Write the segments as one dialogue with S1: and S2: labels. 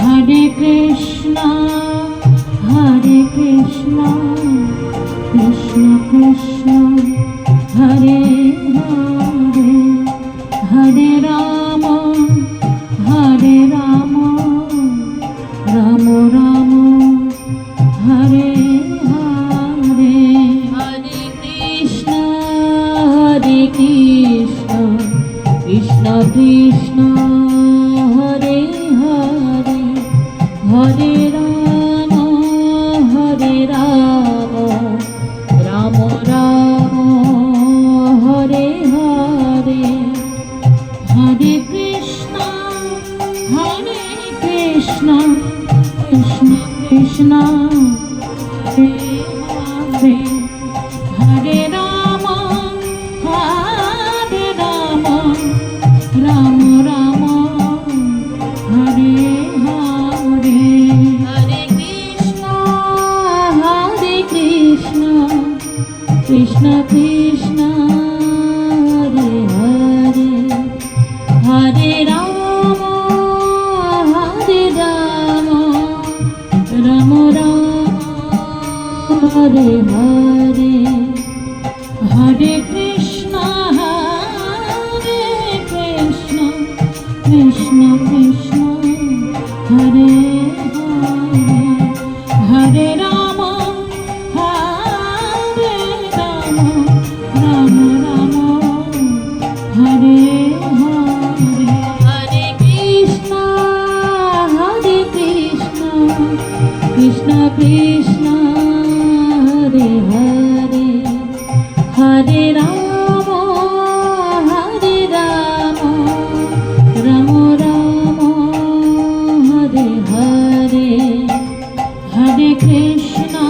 S1: Hare Krishna, Hare Krishna, Krishna Krishna, Hare Hare, Hare Rama, Hare Rama, Rama Rama, Hare Hare, Hare Krishna, Hare Krishna, Krishna Krishna, Hare Hare, Hare Rama, Hare Rama, Rama Rama, Hare Hare, Hare Krishna, Hare Krishna, Krishna Krishna, Hare Hare, Hare Rama, Hare Rama, Rama Rama, Hare Hare, Hare Krishna, Hare Krishna, Krishna Krishna, Hare Hare, Hare Rama, Hare Rama, Rama Rama, Hare Hare, Hare Krishna, Hare Krishna, Krishna Krishna, Hare Hare, Hare Rama, Hare Rama, Rama Rama, Hare Hare, Hare Krishna, Hare Krishna, Krishna Krishna, Hare Hare, Hare Rama, Hare Rama, Rama Rama, Hare Hare, Hare Krishna,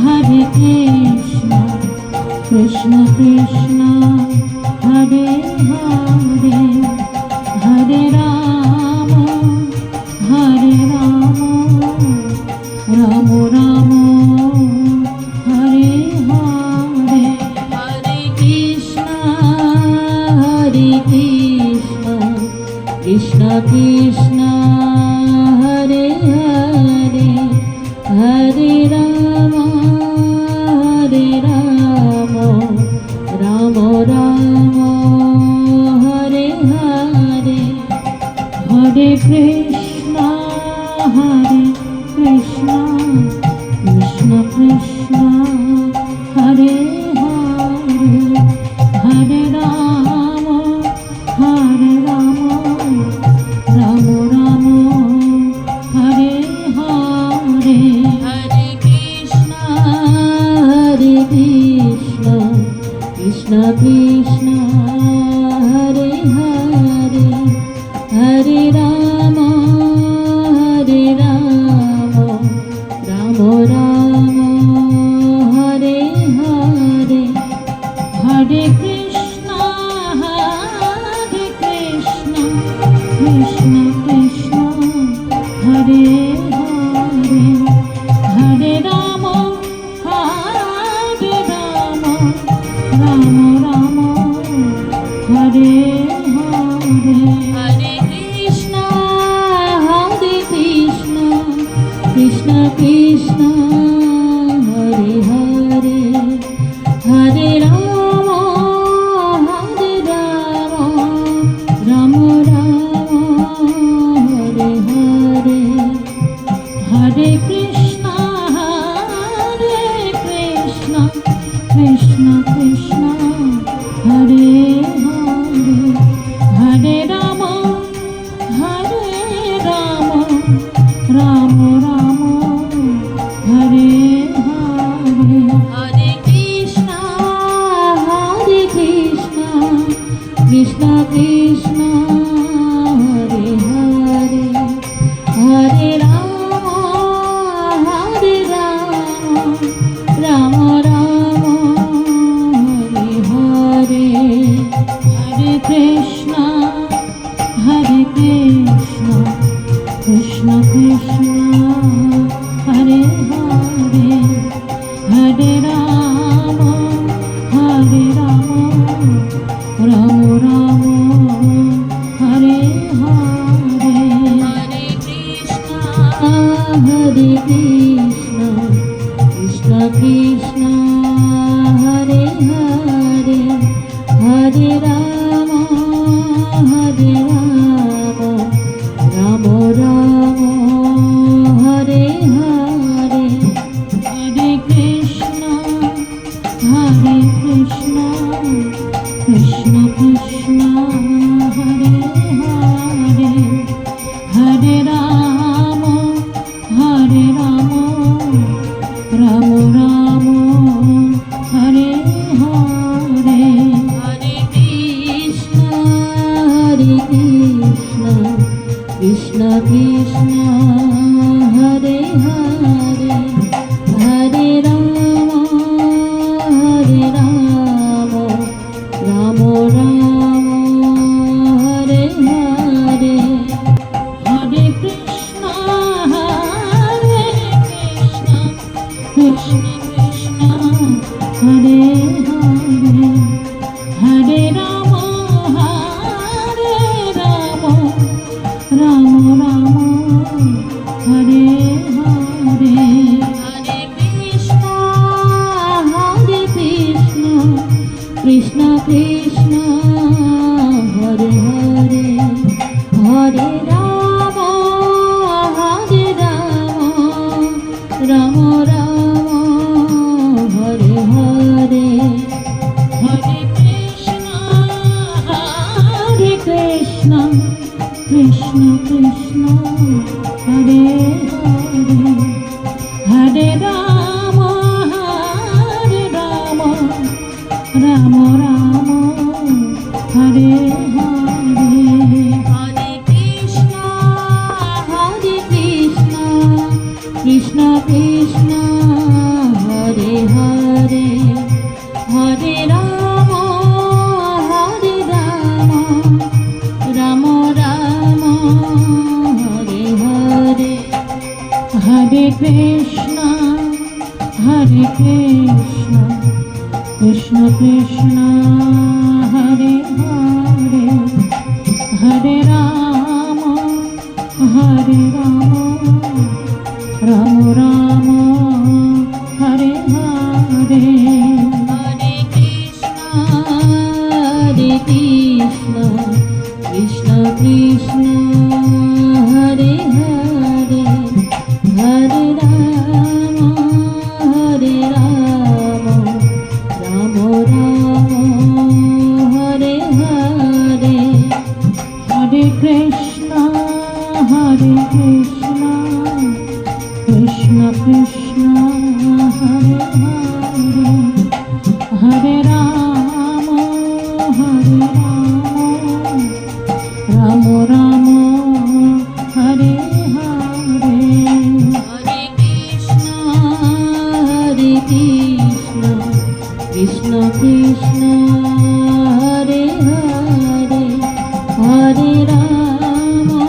S1: Hare Krishna, Krishna Krishna, Hare Hare, Hare Rama, Hare Rama, Rama Rama, Hare Hare, Hare Krishna, Hare Krishna, Krishna Krishna, Hare Hare, Hare Rama, Hare Rama, Rama Rama, Hare Hare, Hare Krishna, Hare Krishna, Krishna Krishna, Hare Hare, Hare Rama, Hare Rama, Rama Rama, Hare Hare, Hare Krishna, Hare Krishna, Krishna Krishna, Hare Hare, Hare Rama, Hare Rama, Rama Rama, Hare Hare, Hare Krishna, Hare Krishna, Krishna Krishna, Hare Hare, Hare Rama, Hare Rama, Rama Rama, Hare Hare, Hare Krishna, Hare Krishna, Krishna Krishna, Hare Hare, Hare Rama, Hare Rama, Rama Rama, Hare Hare, Hare Krishna, Hare Krishna, Krishna Krishna, Hare Hare, Hare Rama, Hare Rama, Rama Rama, Hare Hare, Hare Krishna, Hare Krishna, Krishna Krishna, Hare Hare, Hare Rama, Hare Rama, Rama Rama, Hare Hare, Hare Krishna, Hare Krishna, Krishna Krishna, Hare Hare, Hare Rama, Hare Rama, Rama Rama, Hare Hare, Hare Hare Krishna, Krishna Krishna, Hare Hare, Hare Rama, Hare Rama, Rama Rama, Hare Hare, Hare Krishna, Krishna Krishna, Hare Hare, Hare Rama, Hare Rama, Rama Rama, Hare Hare, Hare Krishna, Krishna Krishna, Hare Hare, Hare Rama, Hare Rama, Rama Rama, Hare Hare, Hare Krishna, Krishna Krishna, Hare Hare, Hare Rama, Hare Rama, Rama Rama, Hare Hare, Hare Krishna, Krishna Krishna, Hare Hare, Hare Rama, Hare Rama, Rama Rama, Hare Hare, Hare Krishna, Krishna Krishna, Hare Hare, Hare Rama, Hare Rama, Rama Rama, Hare Hare, Hare Krishna, Krishna Krishna, Hare Hare, Hare Rama, Hare Rama, Rama Rama, Hare Hare, Hare Krishna, Krishna Krishna, Hare Hare, Hare Rama, Hare Rama, Rama Rama, Hare Hare, Hare Krishna, Krishna Krishna, Hare Hare, Hare Rama, Hare Rama, Rama Rama, Hare Hare, Hare Krishna, Krishna Krishna, Hare Hare, Hare Rama, Hare Rama, Rama Rama, Hare Hare, Hare Krishna, Krishna Krishna, Hare Hare, Hare Rama,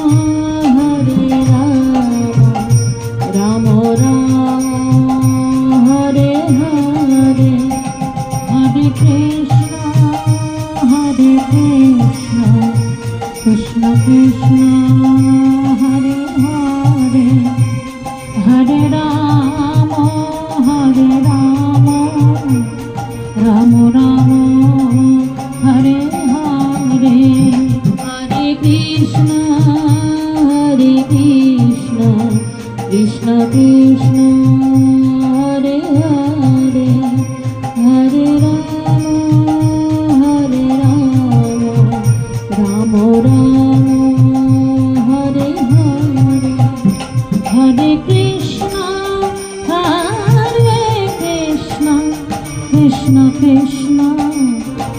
S1: Hare Rama, Rama Rama, Hare Hare, Hare Krishna, Krishna Krishna, Hare Hare, Hare Rama, Hare Rama, Rama Rama, Hare Hare, Hare Krishna, Krishna Krishna, Hare Hare, Hare Rama, Hare Rama, Rama Rama, Hare Hare, Hare Krishna, Krishna Krishna,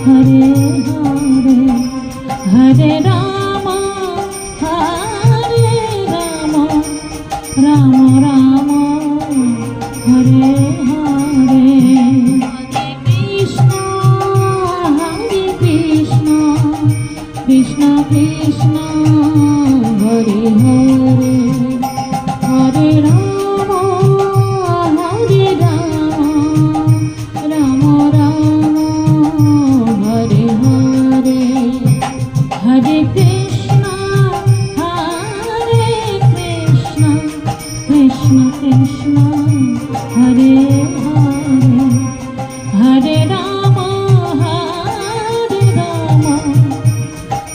S1: Hare Hare, Hare Rama, Hare Rama, Rama Rama, Hare Hare, Hare Krishna, Krishna Krishna, Hare Hare, Hare Rama, Hare Rama, Rama Rama, Hare Hare, Hare Krishna, Krishna Krishna Hare Hare Hare Ram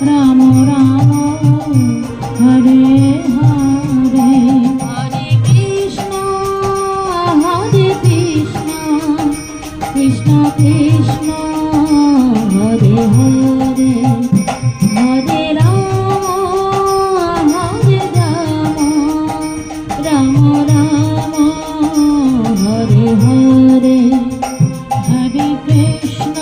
S1: Ram Ram Hare Hare Hare Krishna Krishna Krishna Hare Hare Hare Ram Ram Ram Hare Hare Hare Krishna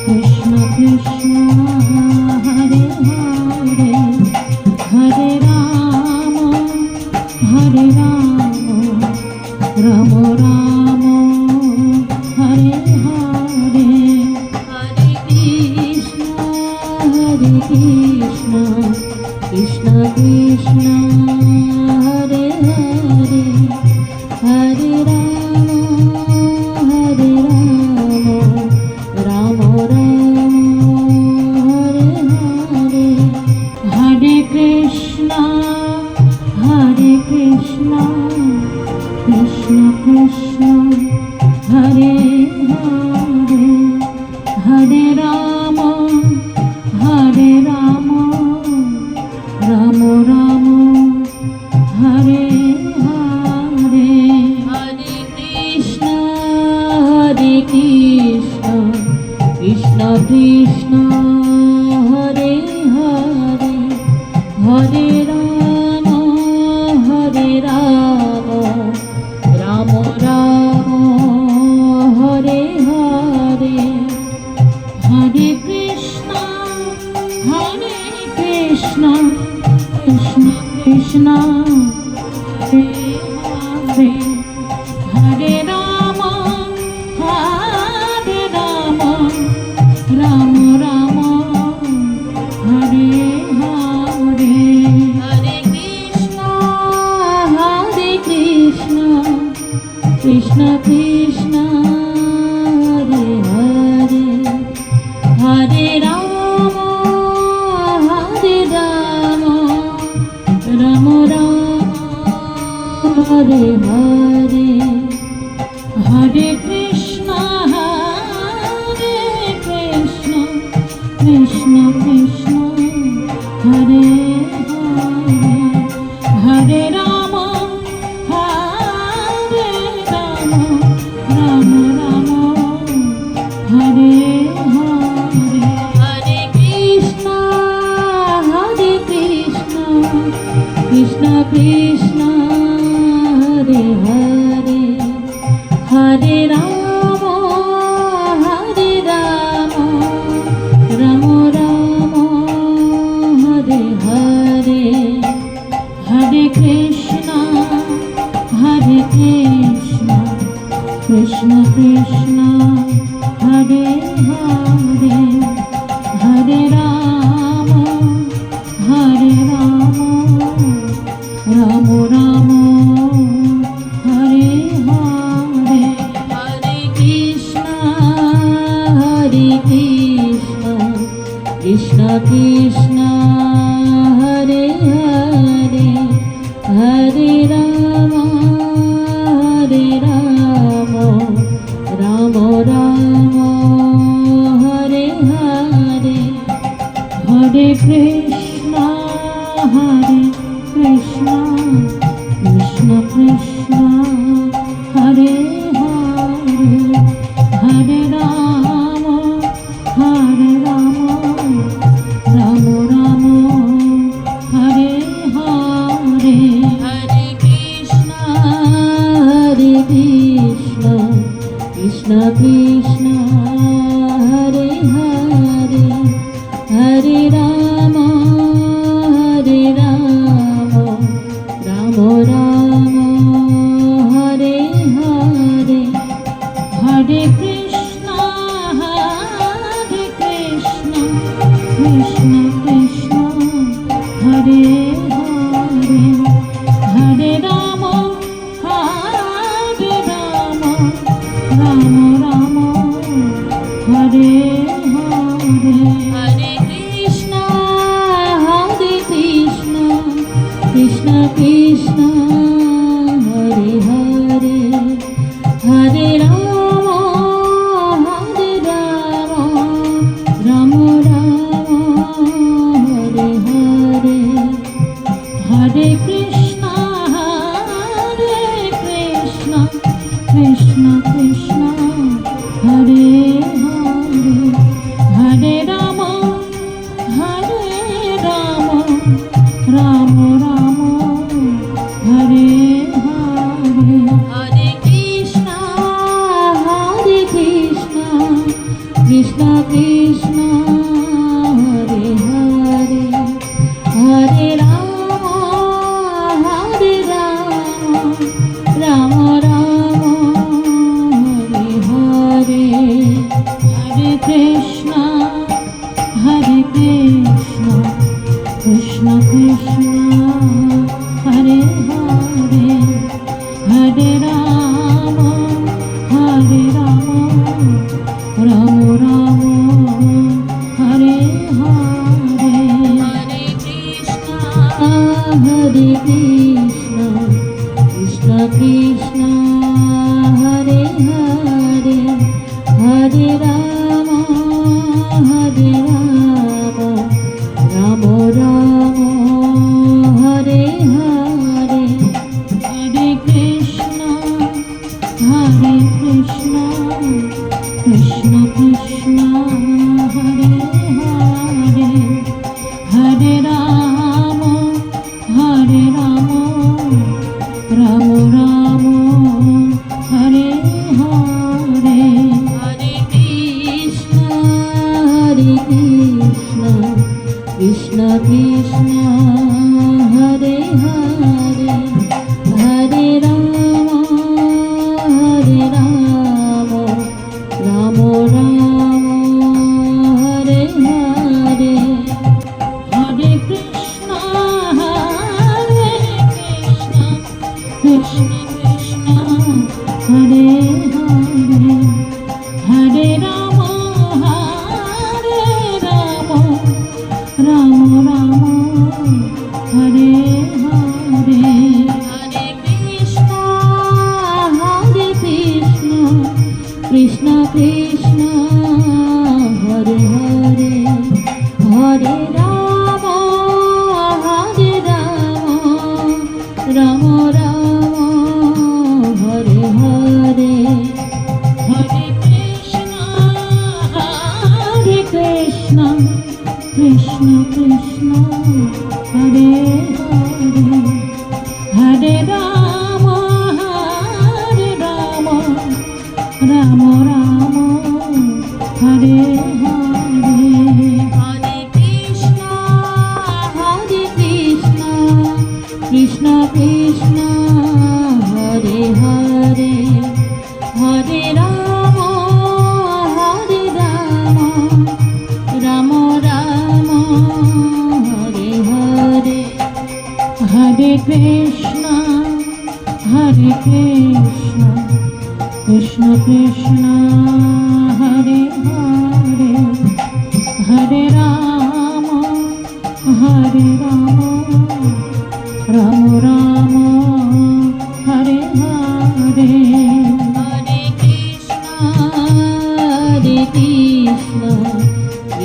S1: Krishna Krishna Hare Hare Hare Ram Ram Ram Hare Hare Hare Krishna Krishna Krishna Hare Hare Hare Ram Ram Ram Hare Hare Hare Krishna Krishna Krishna Hare Hare Hare Ram Ram Ram Hare Hare Hare Krishna Krishna Krishna Hare Hare Hare Ram Ram Ram Hare Hare Hare Krishna Krishna Krishna Hare Hare Hare Ram Ram Ram Hare Hare Hare Krishna Krishna Krishna Hare Hare Hare Ram Ram Ram Hare Hare Hare Krishna Krishna Krishna Hare Hare Hare Ram Ram Ram Hare Hare Hare Krishna Krishna Krishna Hare Hare Hare Ram Ram Ram Hare Hare Hare Krishna Krishna Krishna Hare Hare Hare Ram Ram Ram Hare Hare Hare Krishna Krishna Krishna Hare Hare Hare Ram Ram Ram Hare Hare Hare Krishna Krishna Krishna Hare Hare Hare Ram Ram Ram Hare Hare Hare Krishna Krishna Krishna Hare Hare Hare Ram Ram Ram Hare Hare Hare Krishna Krishna Krishna Hare Hare Hare Ram Ram Ram Hare Hare Hare Krishna Krishna Krishna Hare Hare Hare Ram Ram Ram Hare Hare Hare Krishna Krishna Krishna Hare Hare Hare Ram Ram Ram Hare Hare Hare Krishna Krishna Krishna Hare Hare Hare Ram Ram Ram Hare Hare Hare Krishna Krishna Krishna Hare Hare Hare Ram Ram Ram Hare Hare Hare Krishna Krishna Krishna Hare Hare Hare Ram Ram Ram Hare Hare Hare Krishna Krishna Krishna Hare Hare Hare Ram Ram Ram Hare Hare Hare Krishna Krishna Krishna Hare Hare Hare Ram Ram Ram Hare Hare Hare Krishna Krishna Krishna Hare Hare Hare Ram Ram Ram Hare Hare Hare Krishna Krishna Krishna Hare Hare Hare Ram Ram Ram Hare Hare Hare Krishna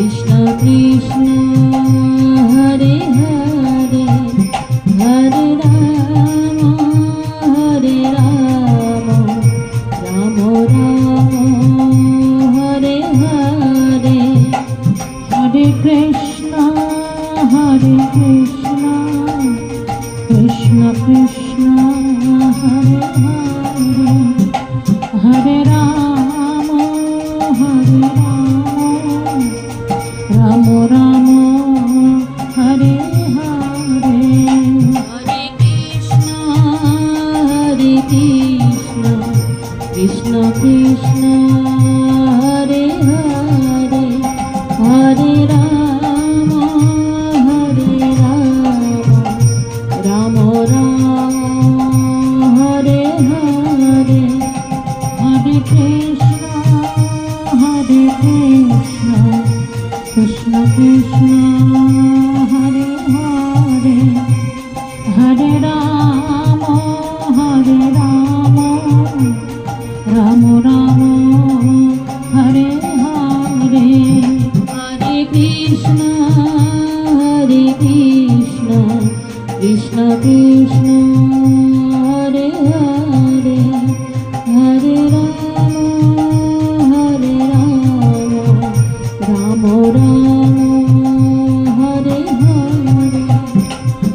S1: Krishna Krishna Hare Hare Hare Ram Ram Ram Hare Hare Hare Krishna Krishna Krishna Hare Hare Hare Ram Ram Ram Hare Hare Hare Krishna Krishna Krishna Hare Hare Hare Ram Ram Ram Hare Hare Hare Krishna Krishna Krishna Hare Hare Hare Ram Ram Ram Hare Hare Hare Krishna Krishna Krishna Hare Hare Hare Ram Ram Ram Hare Hare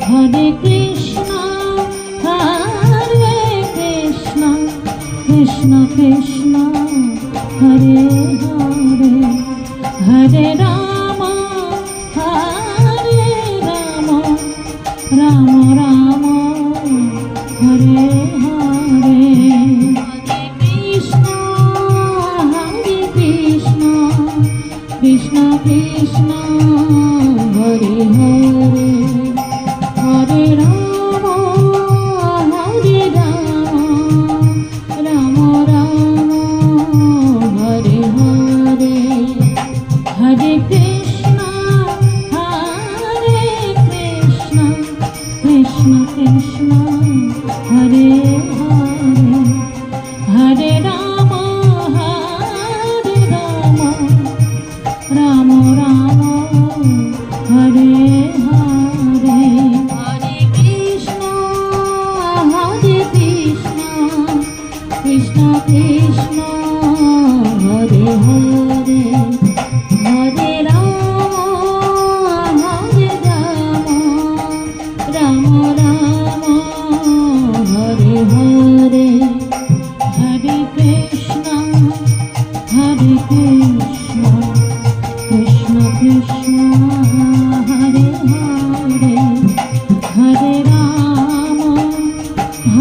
S1: Hare Krishna Krishna Krishna Hare Hare Hare Ram Ram Ram Hare Hare Hare Krishna Krishna Krishna Hare Hare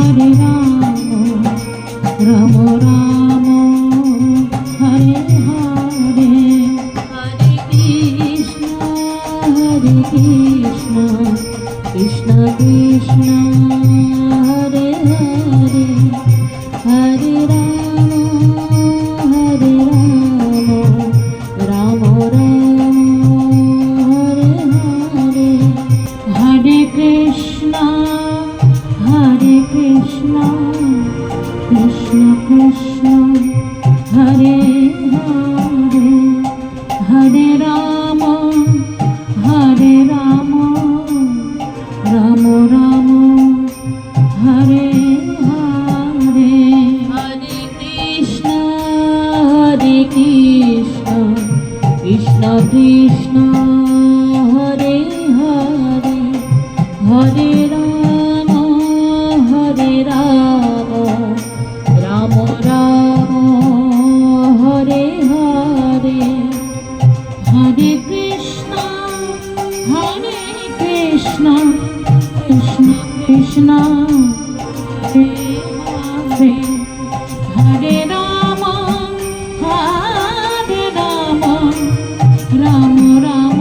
S1: Hare Ram Ram Ram Hare Hare Hare Krishna Krishna Krishna Hare Hare Hare Ram Ram Ram Hare Hare Hare Krishna Krishna Krishna Hare Hare Hare Ram Ram Ram Hare Hare Hare Krishna Krishna Krishna Hare Hare Hare Ram Ram Ram Hare Hare Hare Krishna Krishna Krishna Hare Hare Hare Ram Ram Ram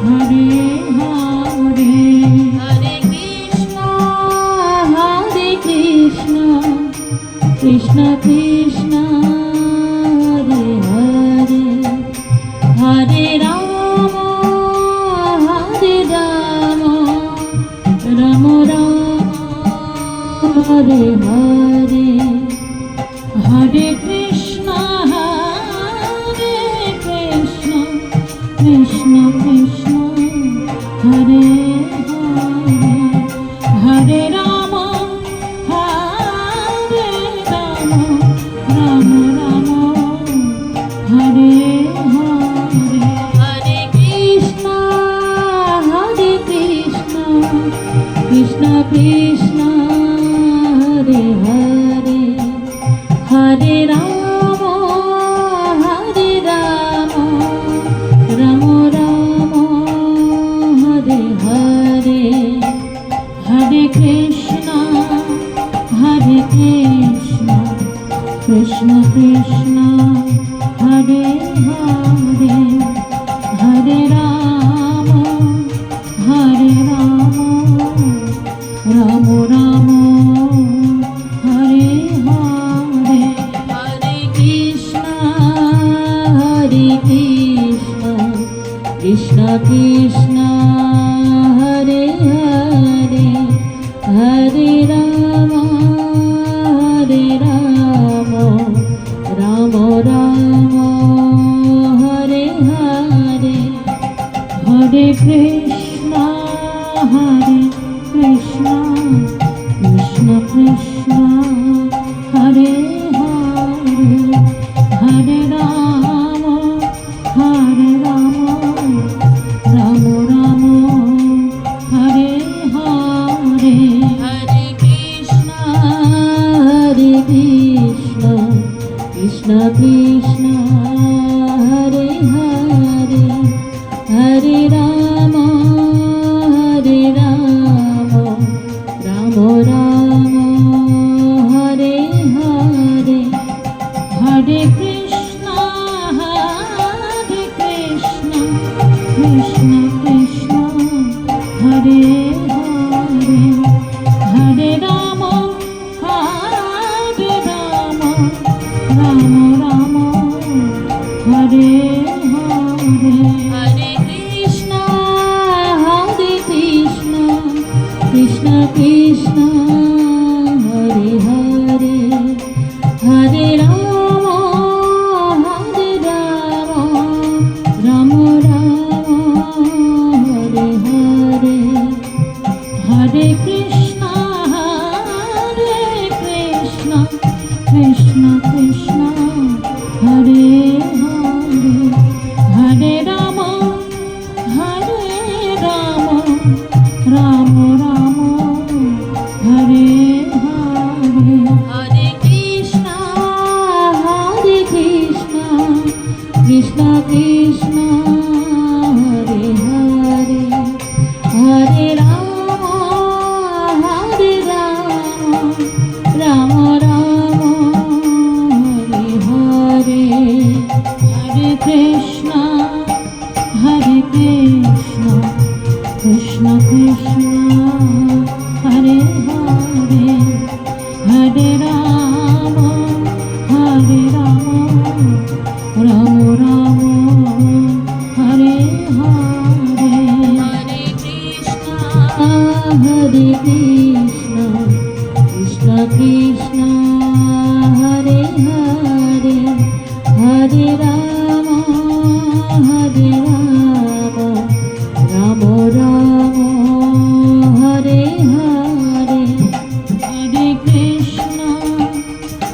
S1: Hare Hare Hare Krishna Krishna Krishna Hare Hare Hare Ram Ram Ram Hare Hare Hare Krishna Krishna Krishna Hare Hare Hare Ram Ram Ram Hare Hare Hare Krishna Krishna Krishna Hare Hare Hare Ram Ram Ram Hare Hare Hare Krishna Krishna Krishna Hare Hare Hare Ram Ram Ram Hare Hare Hare Krishna Krishna Krishna Hare Hare Hare Ram Ram Ram Hare Hare Hare Krishna Krishna Krishna Hare Hare Hare Ram Ram Ram Hare Hare Hare Krishna Krishna Krishna Hare Hare Hare Ram Ram Ram Hare Hare Hare Krishna Krishna Krishna Hare Hare Hare Ram Ram Ram Hare Hare Hare Krishna Krishna Krishna Hare Hare Hare Ram Ram Ram Hare Hare Krishna Krishna Hare Hare Hare Ram Ram Ram Hare Hare Hare Krishna Krishna Krishna Hare Hare Hare Ram Ram Ram Hare Hare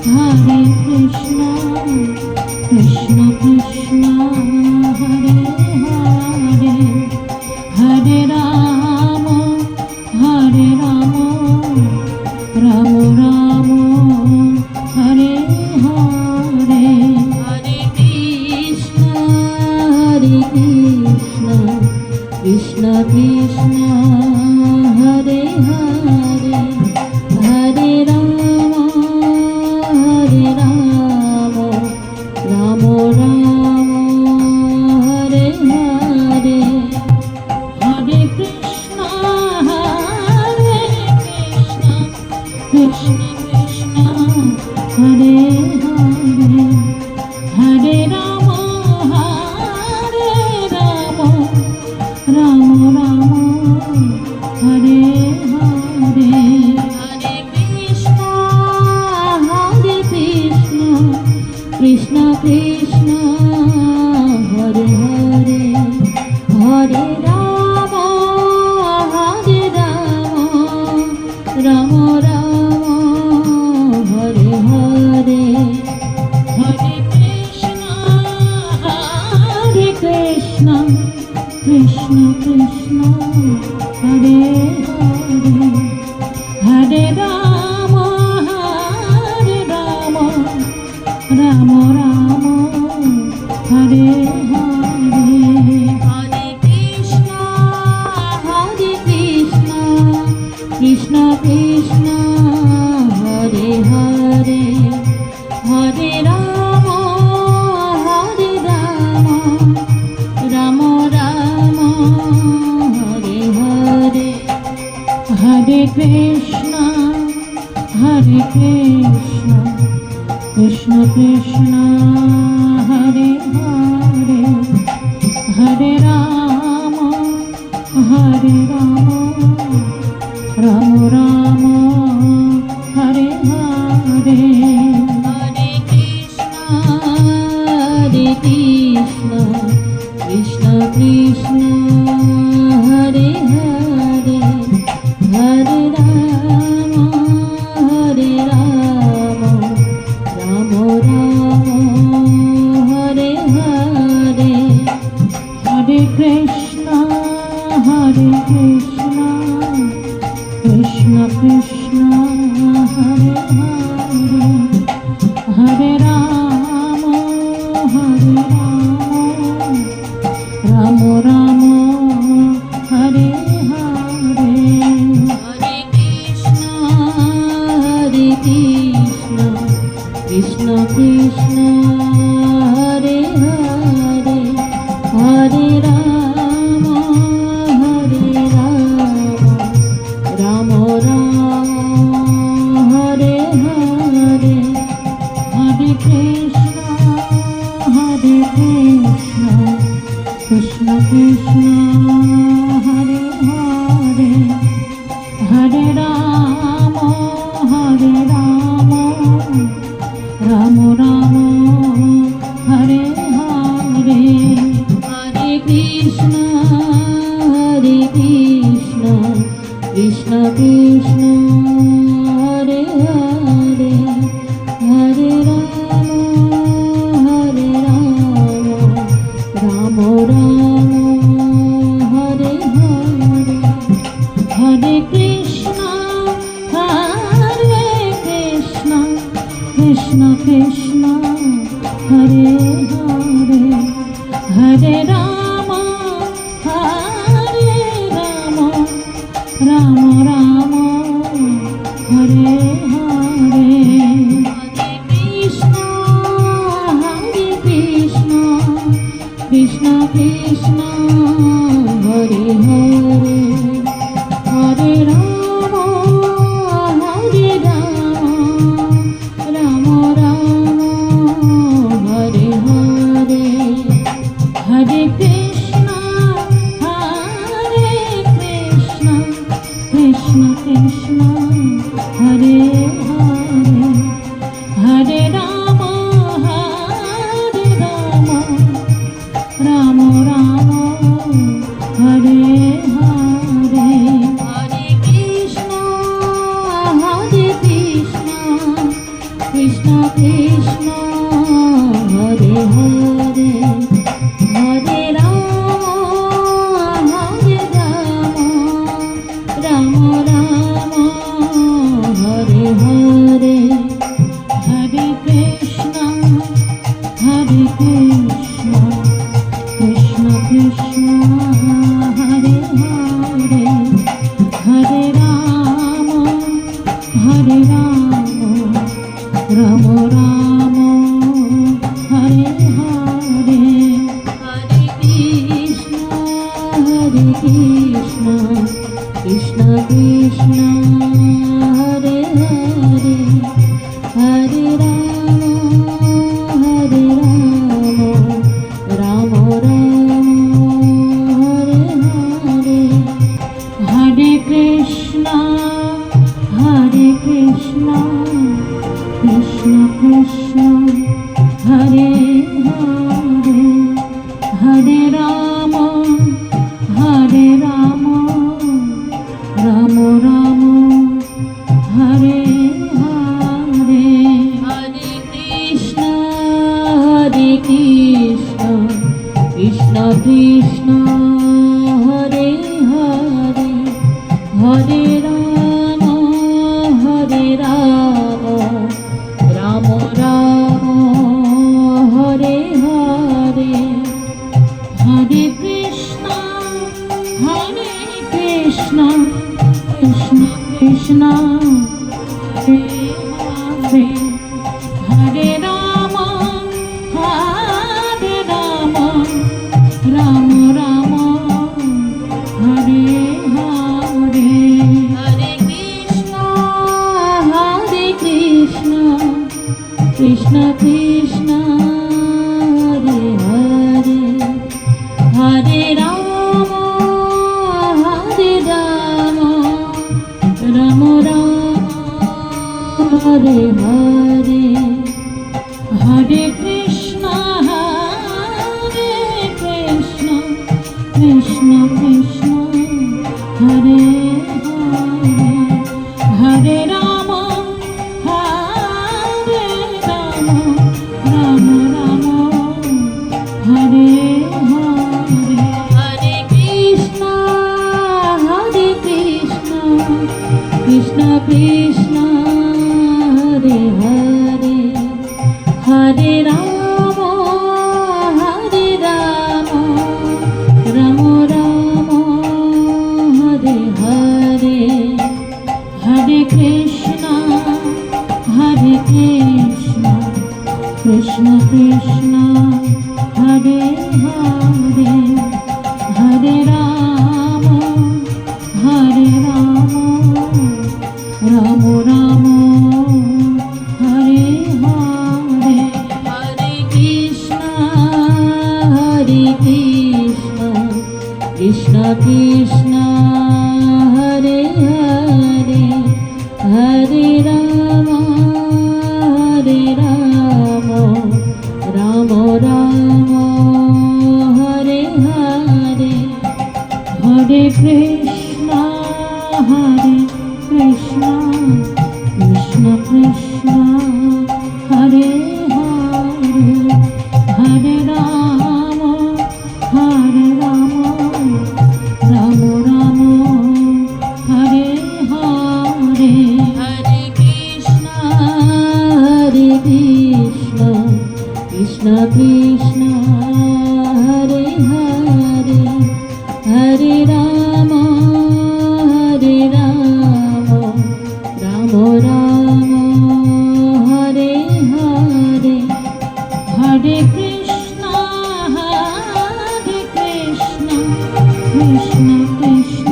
S1: Hare Krishna Krishna Krishna Hare Hare Hare Ram Ram Ram Hare Hare Hare Krishna Krishna Krishna Hare Hare Hare Ram Ram Ram Hare Hare Hare Krishna Krishna Krishna Hare Hare Hare Ram Ram Ram Hare Hare Hare Krishna Krishna Krishna Hare Hare Hare Ram Ram Ram Hare Hare Hare Krishna Krishna Krishna Hare Hare Hare Ram Ram Ram Hare Hare Hare Krishna Krishna Krishna Hare Hare Hare Ram Ram Ram Hare Hare Hare Krishna Krishna Krishna Hare Hare Hare Ram Ram Ram Hare Hare Hare Krishna Krishna Krishna Hare Hare Hare Ram Ram Ram Hare Hare Hare Krishna Krishna Krishna Hare Hare Hare Ram Ram Ram Hare Hare Hare Krishna Krishna Krishna Hare Hare Hare Ram Ram Ram Hare Hare Hare Krishna Krishna Krishna Hare Hare Hare Ram Ram Ram Hare Hare Hare Krishna Krishna Krishna Hare Hare Hare Ram Ram Ram Hare Hare Hare Krishna Krishna Krishna Hare Hare Hare Ram Ram Ram Hare Hare Hare Krishna Krishna Krishna Hare Hare Krishna Krishna Hare Hare Hare Ram Ram Ram Hare Hare Hare Krishna Krishna Krishna Hare Hare Hare Ram Ram Ram Hare Hare Hare Krishna Krishna Krishna Hare Hare Hare Ram Ram Ram Hare Hare Hare Krishna Krishna Krishna Hare Hare Hare Ram Ram Ram Hare Hare Hare Krishna Krishna Krishna Hare Hare Hare Ram Ram Ram Hare Hare Hare Krishna Krishna Krishna Hare Hare Hare Ram Ram Ram Hare Hare Hare Krishna Krishna Krishna Hare Hare Hare Ram Ram Ram Hare Hare Hare Krishna Krishna Krishna Hare Hare Hare Ram Ram Ram Hare Hare Hare Krishna Krishna Krishna Hare Hare Hare Ram Ram Ram Hare Hare Hare Krishna Krishna Krishna Hare Hare Hare Ram Ram Ram Hare Hare Hare Krishna Krishna Krishna Hare Hare Hare Ram Ram Ram Hare Hare Hare Krishna Krishna Krishna Hare Hare Hare Ram Ram Ram Hare Hare Hare Krishna Krishna Krishna Hare Hare Hare Ram Ram Ram Hare Hare Hare Krishna Krishna Krishna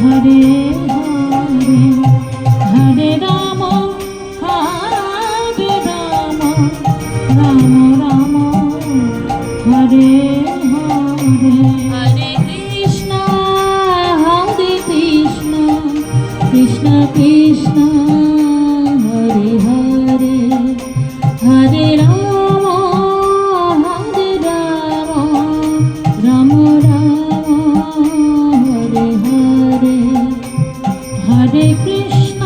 S1: Hare Hare Hare Ram Ram Ram Hare Hare Hare Krishna Krishna Krishna Hare Hare Hare Ram Ram Ram Hare Hare Hare Krishna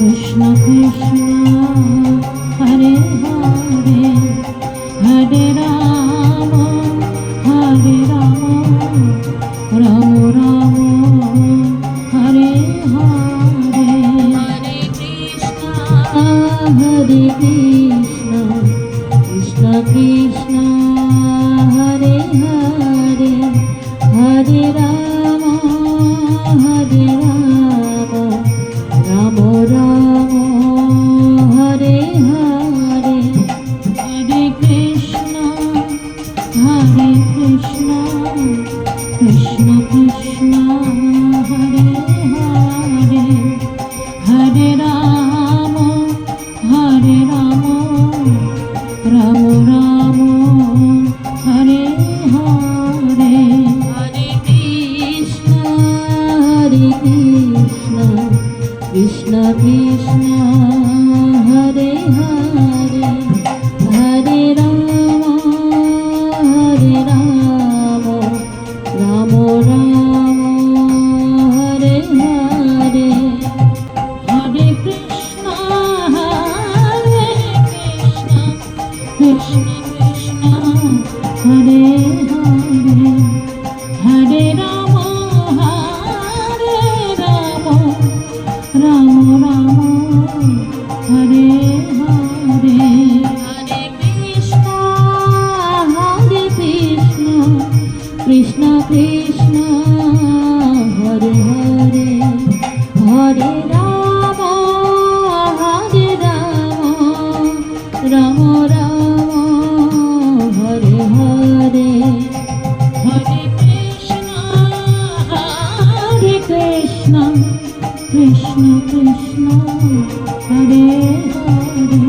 S1: Krishna Krishna Hare Hare Hare Ram Ram Ram Hare Hare Hare Krishna Krishna Krishna Hare Hare Hare Ram Ram Ram Hare Hare Hare Krishna Krishna Krishna Hare Hare Hare Ram Ram Ram Hare Hare Hare Krishna Krishna Krishna Hare Hare Hare Ram Ram Ram Hare Hare Hare Krishna Krishna Krishna Hare Hare Hare Ram Ram Ram Hare Hare Hare Krishna Krishna Krishna Hare Hare Hare Ram Ram Ram Hare Hare Hare Krishna Krishna Krishna Hare Hare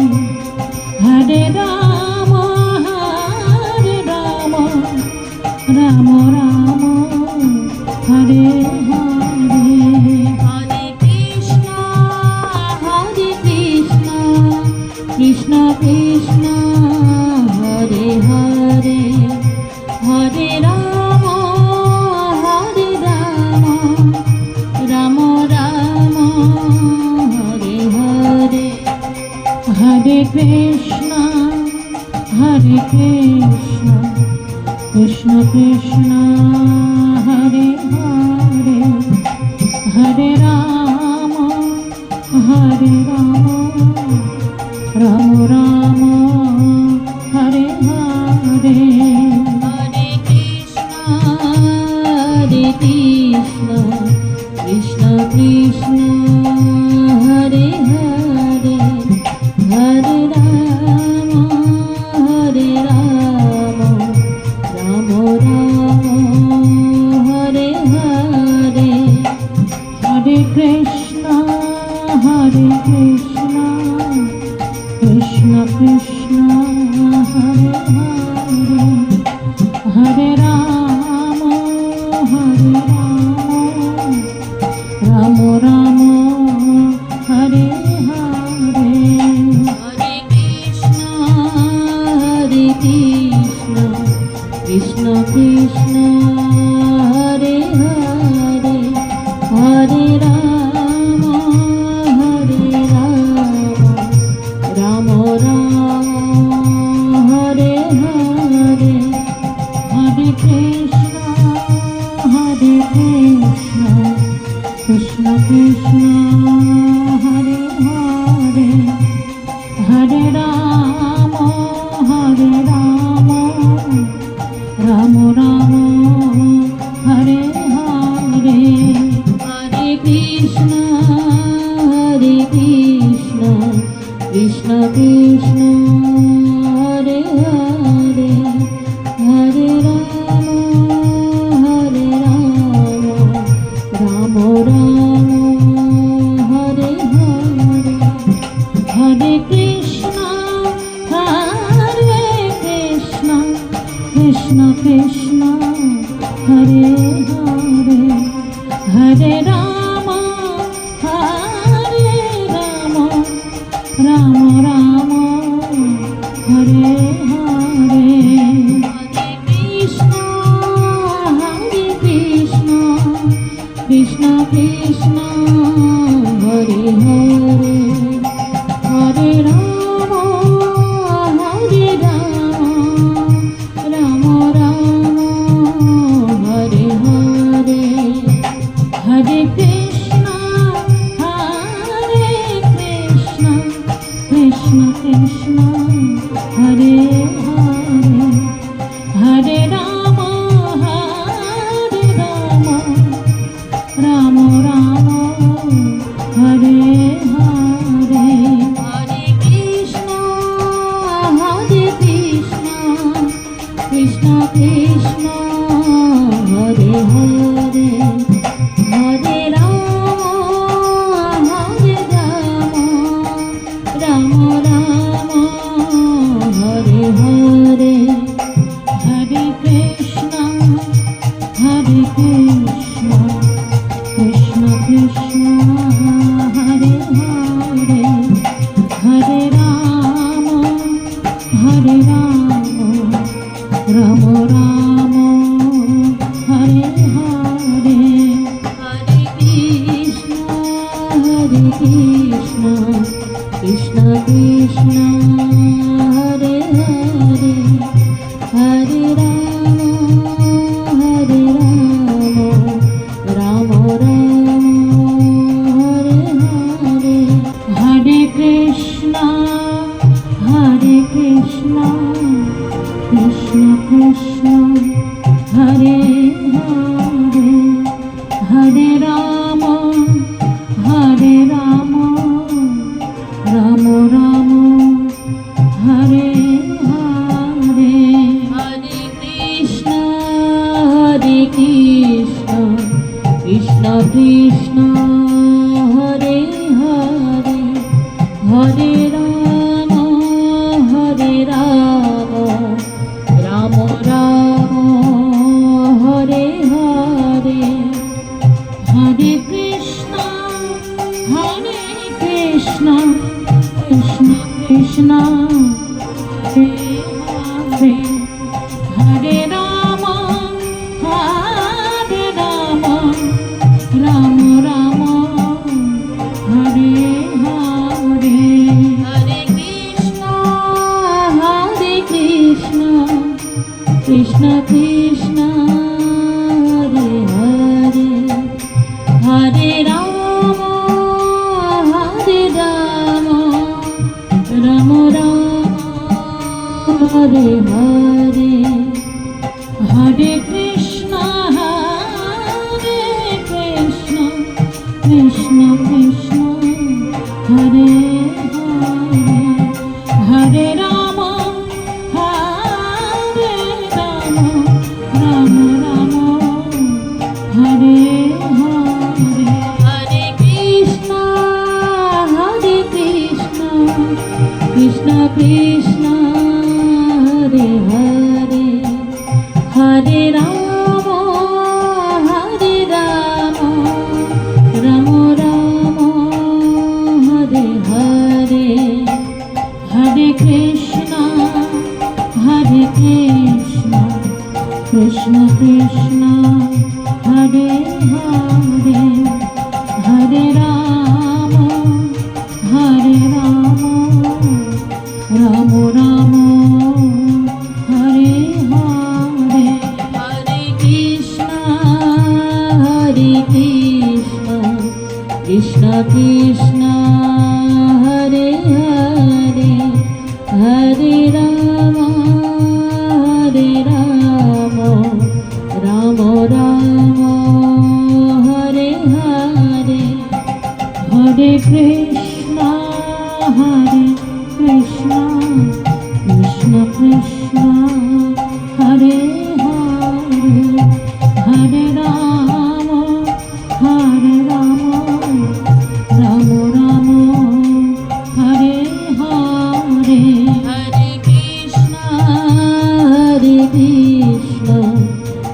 S1: Hare Ram Ram Ram Hare Hare Hare Krishna Krishna Krishna Hare Hare Hare Ram Ram Ram Hare Hare Hare Krishna Krishna Krishna Hare Hare Hare Ram Ram Ram Hare Hare Hare Krishna Krishna Krishna Hare Hare Hare Ram Ram Ram Hare Hare Hare Krishna Krishna Krishna Hare Hare Hare Ram Ram Ram Hare Hare Hare Krishna Krishna Krishna Hare Hare Hare Ram Ram Ram Hare Hare Hare Krishna Krishna Krishna Hare Hare Hare Ram Ram Ram Hare Hare Hare Krishna Krishna Krishna Hare Hare Hare Ram Ram Ram Hare Hare Hare Krishna Krishna Krishna Hare Hare Hare Ram Ram Ram Hare Hare Hare Krishna Krishna Krishna Hare Hare Hare Ram Hare Ram Ram Ram Hare Hare Hare Krishna Krishna Krishna Hare Hare Hare Ram Ram Ram Hare Hare Hare Krishna Krishna Krishna Hare Hare Hare Ram Ram Ram Hare Hare Hare Krishna Krishna Krishna Hare Hare Hare Ram Ram Ram Hare Hare Hare Krishna Krishna Krishna Hare Hare Hare Ram Ram Ram Hare Hare Hare Krishna Krishna Krishna Hare Hare Hare Ram Ram Ram Hare Hare Hare Krishna Krishna Krishna Hare Hare Hare Ram Ram Ram Hare Hare Hare Krishna Krishna Krishna Hare Hare Hare Ram Ram Ram Hare Hare Hare Krishna Krishna Krishna Hare Hare Hare Ram Ram Ram Hare Hare Hare Krishna Krishna Krishna Hare Hare Hare Ram Ram Ram Hare Hare Hare Krishna Krishna Krishna Hare Hare Hare Ram Ram Ram Hare Hare Hare Krishna Krishna Krishna Hare Hare Hare Ram Ram Ram Hare Hare Hare Krishna Krishna Krishna Hare Hare Hare Ram Ram Ram Hare Hare Hare Krishna Krishna Krishna Hare Hare Hare Ram Ram Ram Hare Hare Hare Krishna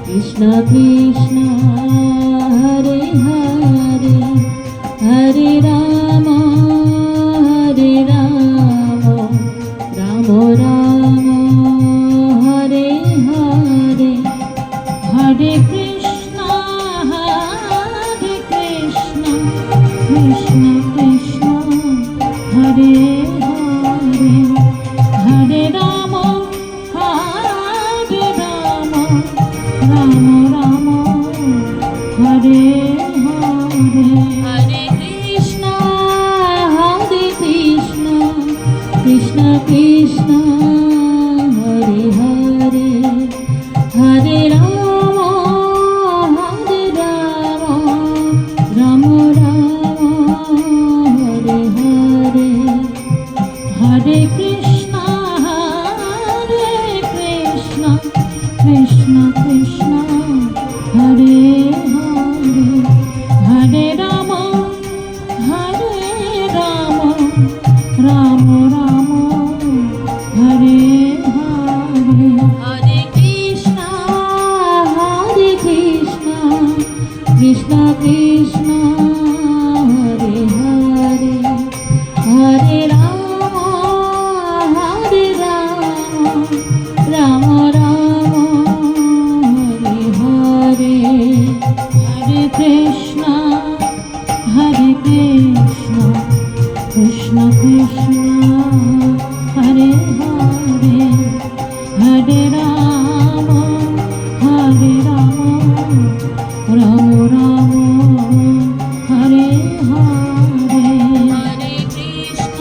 S1: Krishna Krishna Hare Hare Hare Ram Hare Hare Hare Ram Hare Ram Ram Ram Hare Hare Hare Krishna Krishna Krishna Hare Hare Hare Ram Ram Ram Hare Hare Hare Krishna Krishna Krishna Hare Hare Hare Ram Ram Ram Hare Hare Hare Krishna Krishna Krishna Hare Hare Hare Ram Ram Ram Hare Hare Hare Krishna Krishna Krishna Hare Hare Hare Ram Ram Ram Hare Hare Hare Krishna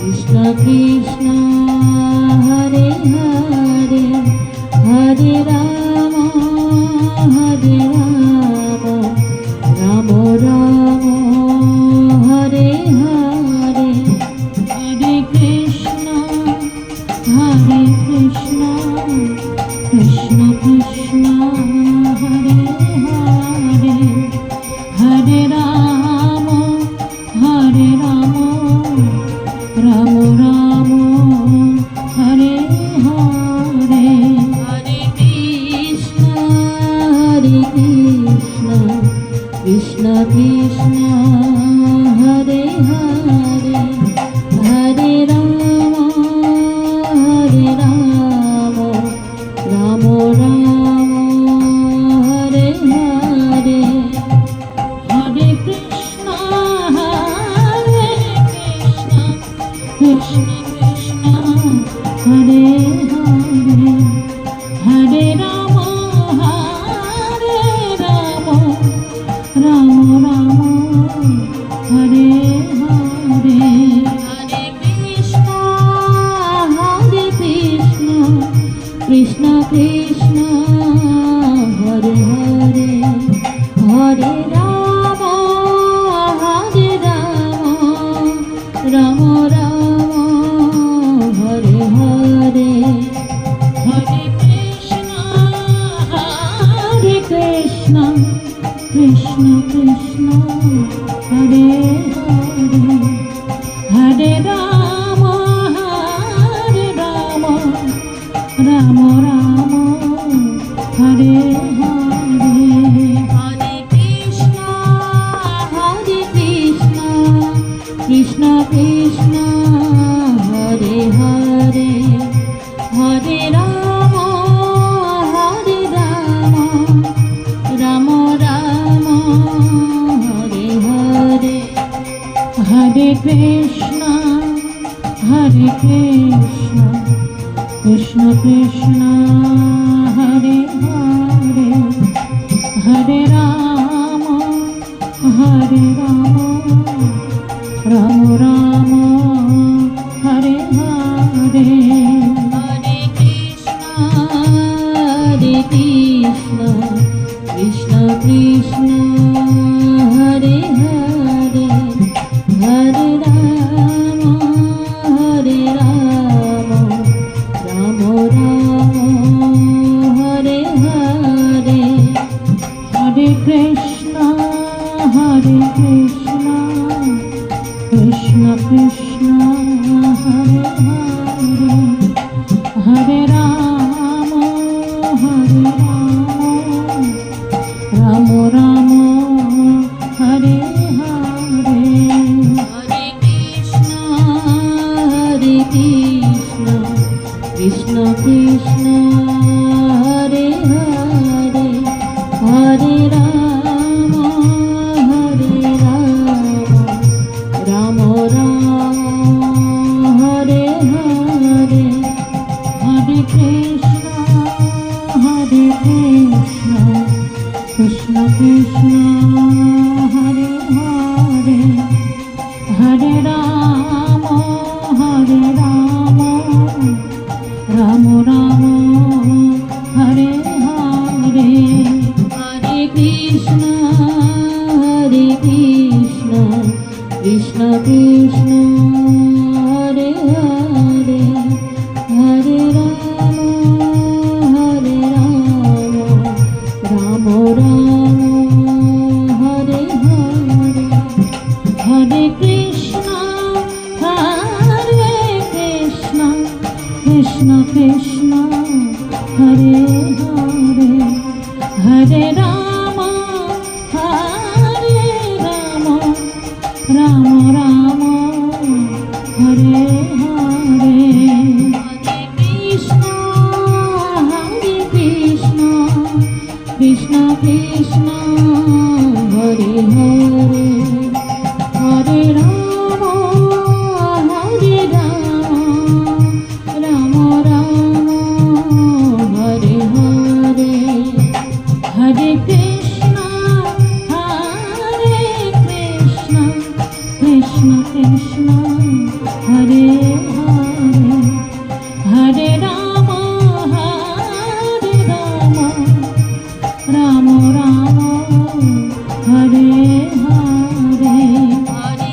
S1: Krishna Krishna Hare Hare Hare Ram Ram Ram Hare Hare Hare Krishna Krishna Krishna Hare Hare Hare Ram Ram Ram Hare Hare Hare Krishna Krishna Krishna Hare Hare Hare Ram Ram Ram Hare Hare Hare Krishna Krishna Krishna Hare Hare Hare Ram Ram Ram Hare Hare Hare Krishna Krishna Krishna Hare Hare Hare Ram Ram Ram Hare Hare Hare Krishna Krishna Krishna Hare Hare Hare Ram Ram Ram Hare Hare Hare Krishna Krishna Krishna Hare Hare Hare Ram Ram Ram Hare Hare Hare Krishna Krishna Krishna Hare Hare Hare Ram Ram Ram Hare Hare Hare Krishna Krishna Krishna Hare Hare Hare Ram Ram Ram Hare Hare Hare Krishna Krishna Krishna Hare Hare Hare Ram Ram Ram Hare Hare Hare Krishna Krishna Krishna Hare Hare Hare Ram Krishna Hare Hare Hare Ram Ram Ram Hare Hare Hare Krishna Krishna Krishna Hare Hare Hare Ram Ram Ram Hare Hare Hare Krishna Krishna Krishna Hare Hare Hare Ram Ram Ram Hare Hare Hare Krishna Krishna Krishna Hare Hare Hare Ram Ram Ram Hare Hare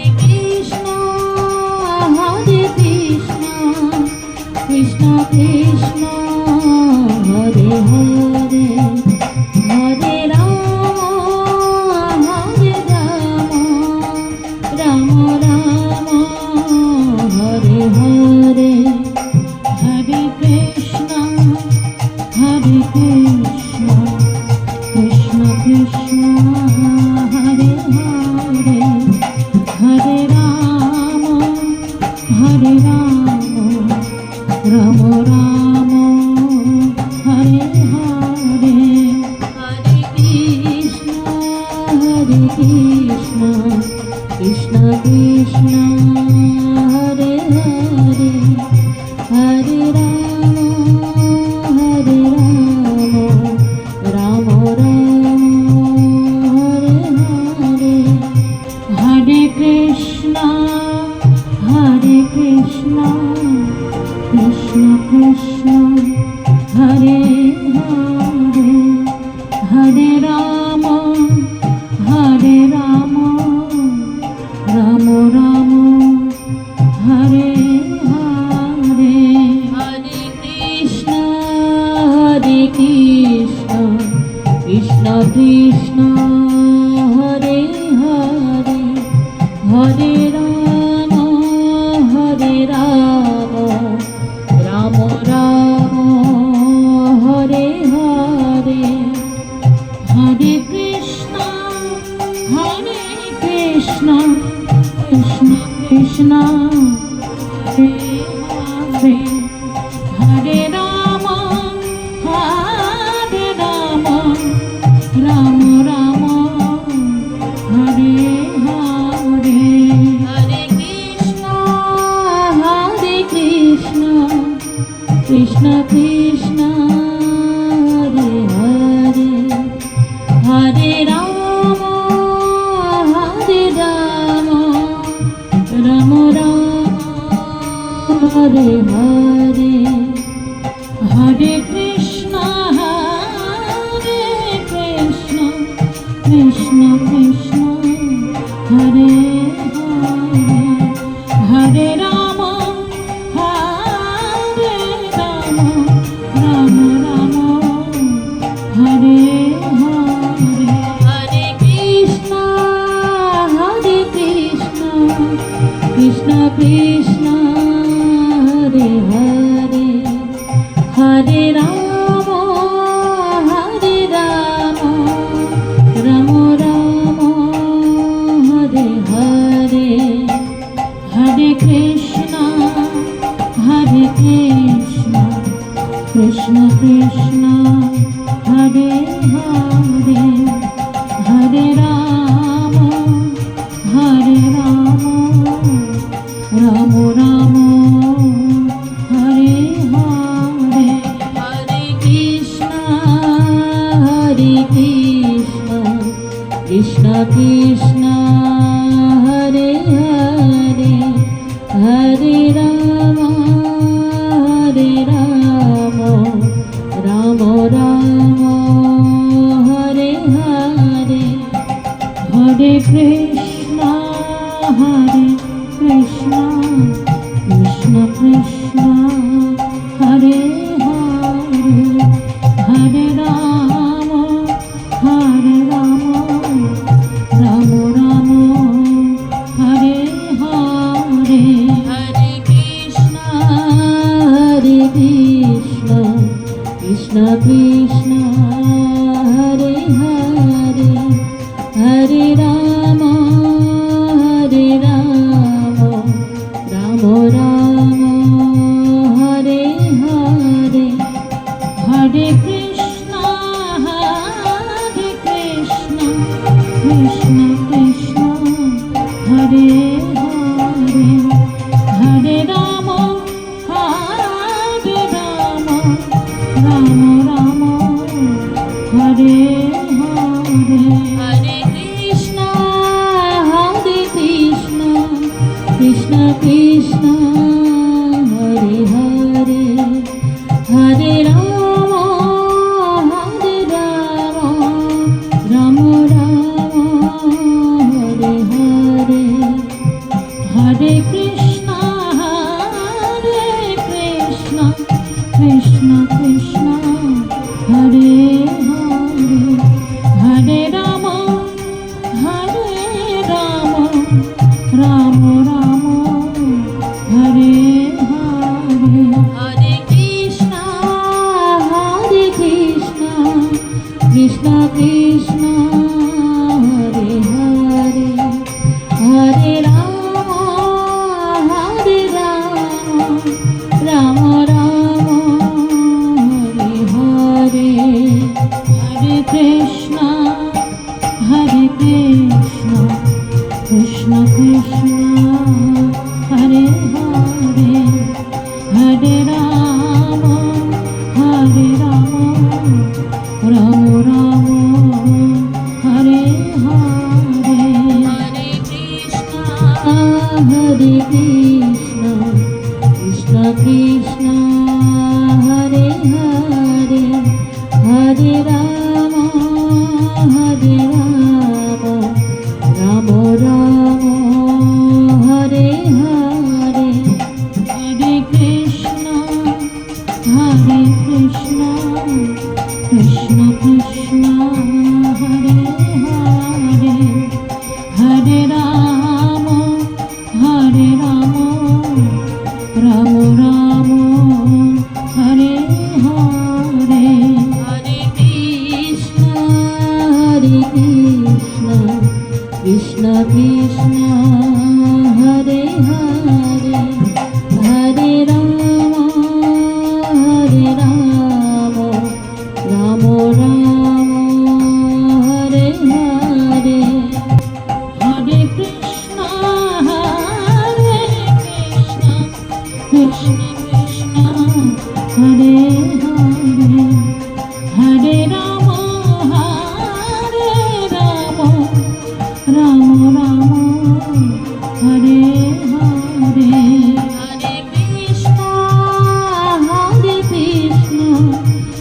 S1: Hare Krishna Krishna Krishna Hare Hare Hare Ram Ram Ram Hare Hare Hare Krishna Krishna Krishna Hare Hare Hare Ram Ram Ram Hare Hare Hare Krishna Krishna Krishna Hare Hare Hare Ram Ram Ram Hare Hare Hare Krishna Krishna Krishna Hare Hare Hare Ram Ram Ram Hare Hare Hare Krishna Krishna Krishna Hare Hare Hare Ram Ram Ram Hare Hare Hare Krishna Krishna Krishna Hare Hare Hare Ram Ram Ram Hare Hare Hare Krishna Krishna Krishna Hare Hare Hare Ram Ram Ram Hare Hare Hare Krishna Krishna Krishna Hare Hare Hare Ram Ram Ram Hare Hare Hare Krishna Krishna Krishna Hare Hare Hare Ram Ram Ram Hare Hare Hare Krishna Krishna Krishna Hare Hare Hare Ram Ram Ram Hare Hare Hare Krishna Krishna Krishna Hare Hare Hare Ram Hare Ram Ram Ram Hare Hare Hare Krishna Krishna Krishna Hare Hare Hare Ram Ram Ram Hare Hare Hare Krishna Krishna Krishna Hare Hare Hare Ram Ram Ram Hare Hare Hare Krishna Krishna Krishna Hare Hare Hare Ram Ram Ram Hare Hare Hare Krishna Krishna Krishna Hare Hare Hare Ram Ram Ram Hare Hare Hare Krishna Krishna Krishna Hare Hare Hare Ram Ram Ram Hare Hare Hare Krishna Krishna Krishna Hare Hare Hare Ram Ram Ram Hare Hare Hare Krishna Krishna Krishna Hare Hare Hare Ram Ram Ram Hare Hare Hare Krishna Krishna Krishna Hare Hare Hare Ram Ram Ram Hare Hare Hare Krishna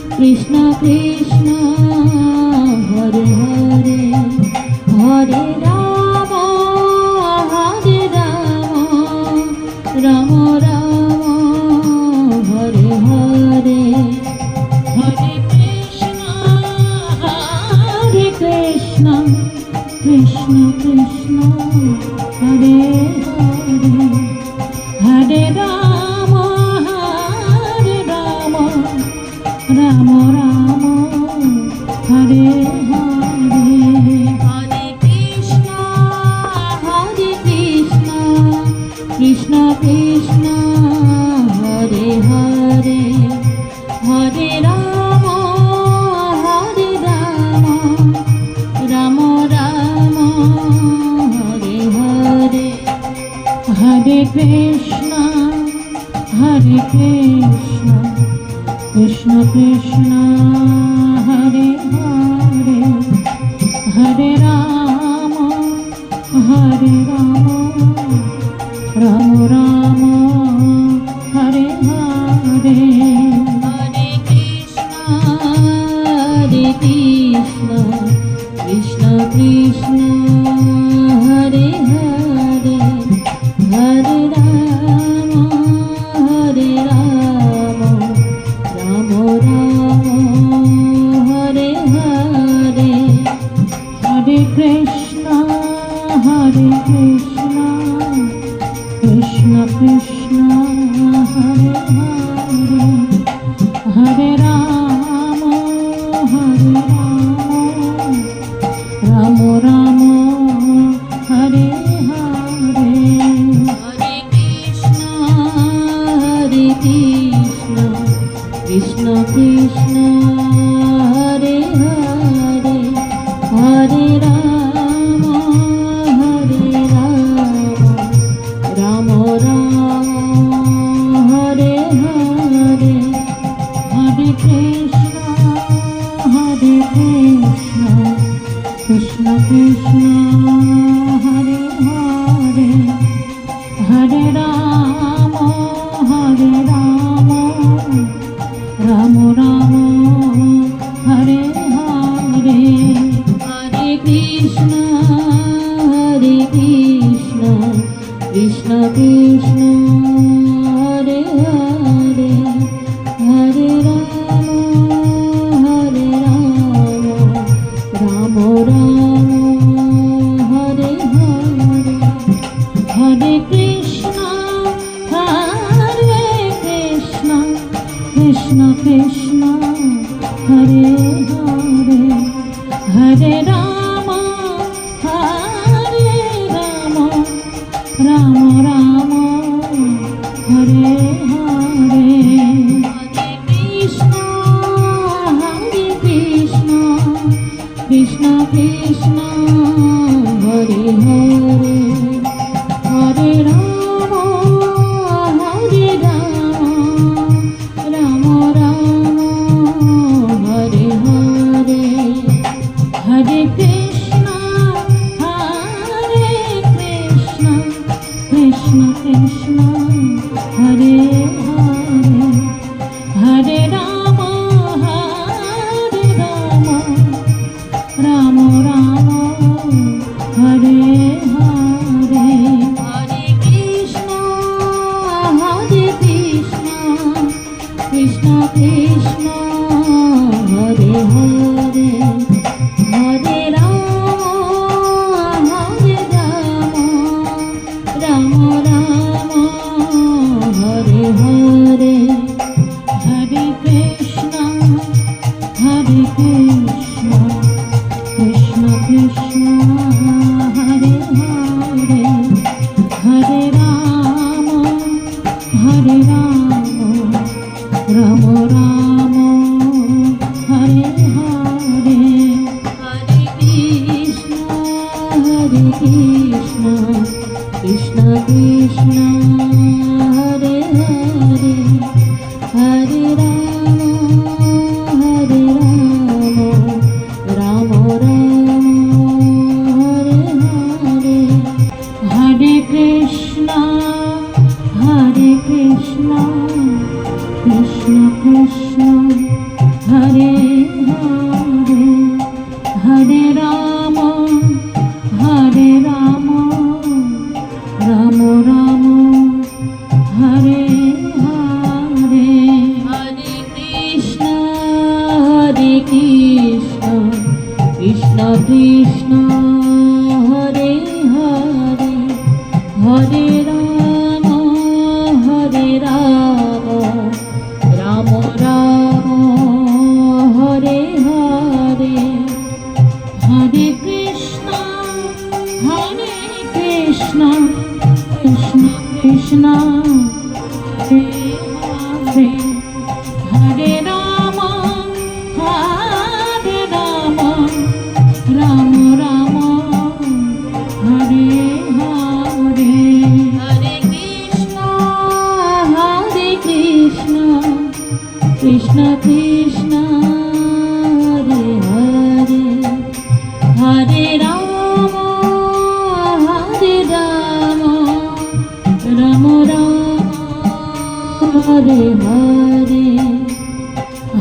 S1: Krishna Krishna Hare Hare Hare Ram Ram Ram Hare Hare Hare Krishna Krishna Krishna Hare Hare Hare Ram Ram Ram Hare Hare Hare Krishna Krishna Krishna Hare Hare Hare Ram Ram Ram Hare Hare Hare Krishna Krishna Krishna Hare Hare Hare Ram Ram Ram Hare Hare Hare Krishna Krishna Krishna Hare Hare Hare Ram Ram Ram Hare Hare Hare Krishna Krishna Krishna Hare Hare Hare Ram Ram Ram Hare Hare Hare Krishna Krishna Krishna Hare Hare Hare Ram Krishna Hare Hare Hare Ram Ram Ram Hare Hare Hare Krishna Krishna Krishna Hare Hare Hare Ram Ram Ram Hare Hare Hare Krishna Krishna Krishna Hare Hare Hare Ram Ram Ram Hare Hare Hare Krishna Krishna Krishna Hare Hare Hare Ram Ram Ram Hare Hare Hare Krishna Krishna Krishna Hare Hare Hare Ram Ram Ram Hare Hare Hare Krishna Krishna Krishna Hare Hare Hare Ram Ram Ram Hare Hare Hare Krishna Krishna Krishna Hare Hare Hare Ram Ram Ram Hare Hare Hare Krishna Krishna Krishna Hare Hare Hare Ram Ram Ram Hare Hare Hare Krishna Krishna Krishna Hare Hare Hare Ram Ram Ram Hare Hare Hare Krishna Krishna Krishna Hare Hare Hare Ram Ram Ram Hare Hare Hare Krishna Krishna Krishna Hare Hare Hare Ram Ram Ram Hare Hare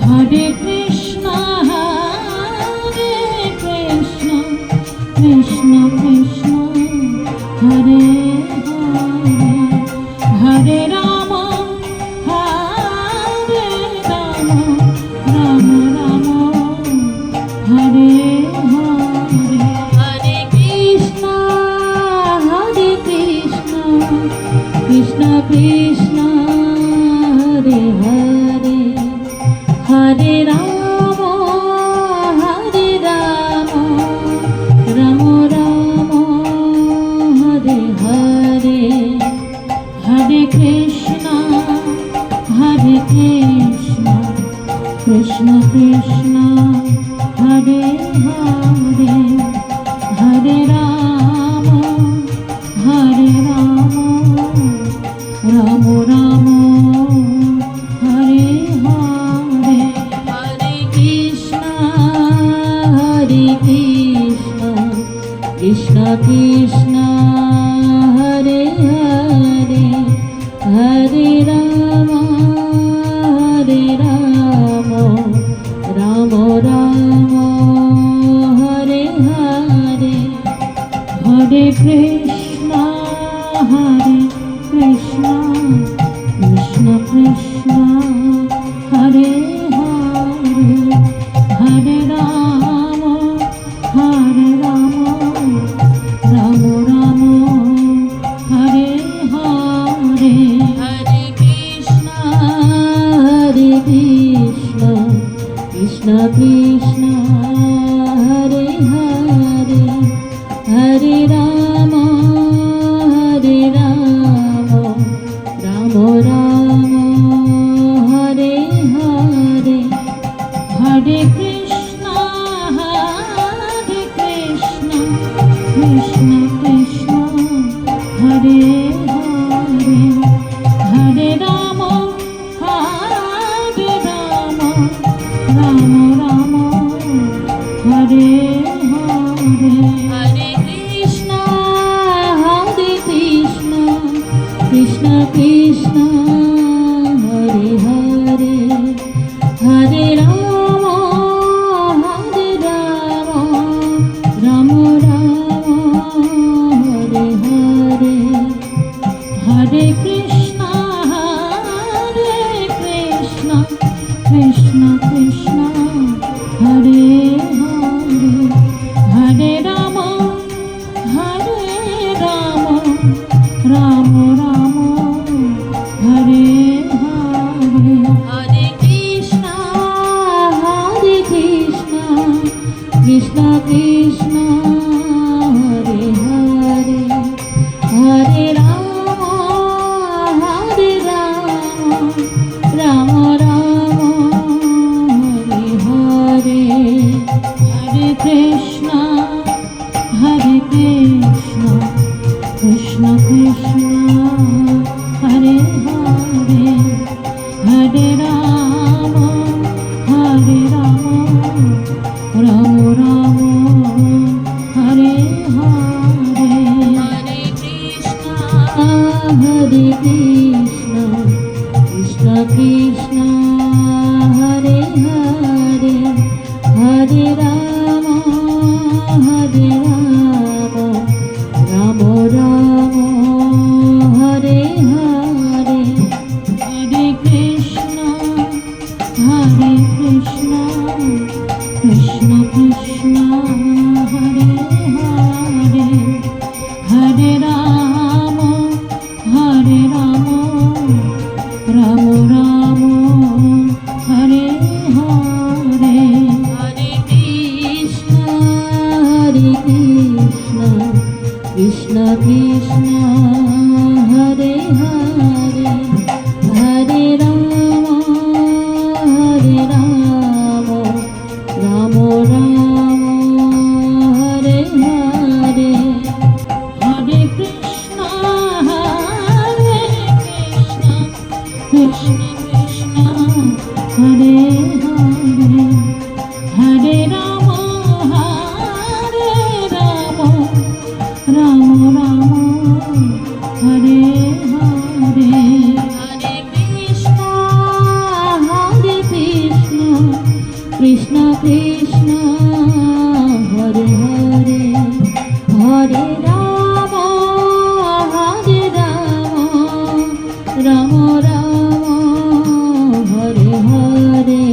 S1: Hare Krishna Krishna Krishna Hare Hare Hare Ram Ram Ram Hare Hare Hare Krishna Krishna Krishna Hare Hare Hare Ram Ram Ram Hare Hare Hare Krishna Hare Hare Hare Ram Hare Ram Ram Ram Hare Hare Hare Krishna Krishna Krishna Hare Hare Hare Ram Ram Ram Hare Hare Hare Krishna Krishna Krishna Hare Hare Hare Ram Ram Ram Hare Hare Hare Krishna Krishna Krishna Hare Hare Hare Ram Ram Ram Hare Hare Hare Krishna Krishna Krishna Hare Hare Hare Ram Ram Ram Hare Hare Hare Krishna Krishna Krishna Hare Hare Hare Ram Ram Ram Hare Hare Hare Krishna Krishna Krishna Hare Hare Hare Ram Ram Ram Hare Hare Hare Krishna Krishna Krishna Hare Hare Hare Ram Ram Ram Hare Hare Hare Krishna Krishna Krishna Hare Hare Hare Ram Ram Ram Hare Hare Hare Krishna Krishna Krishna Hare Hare Hare Ram Ram Ram Hare Hare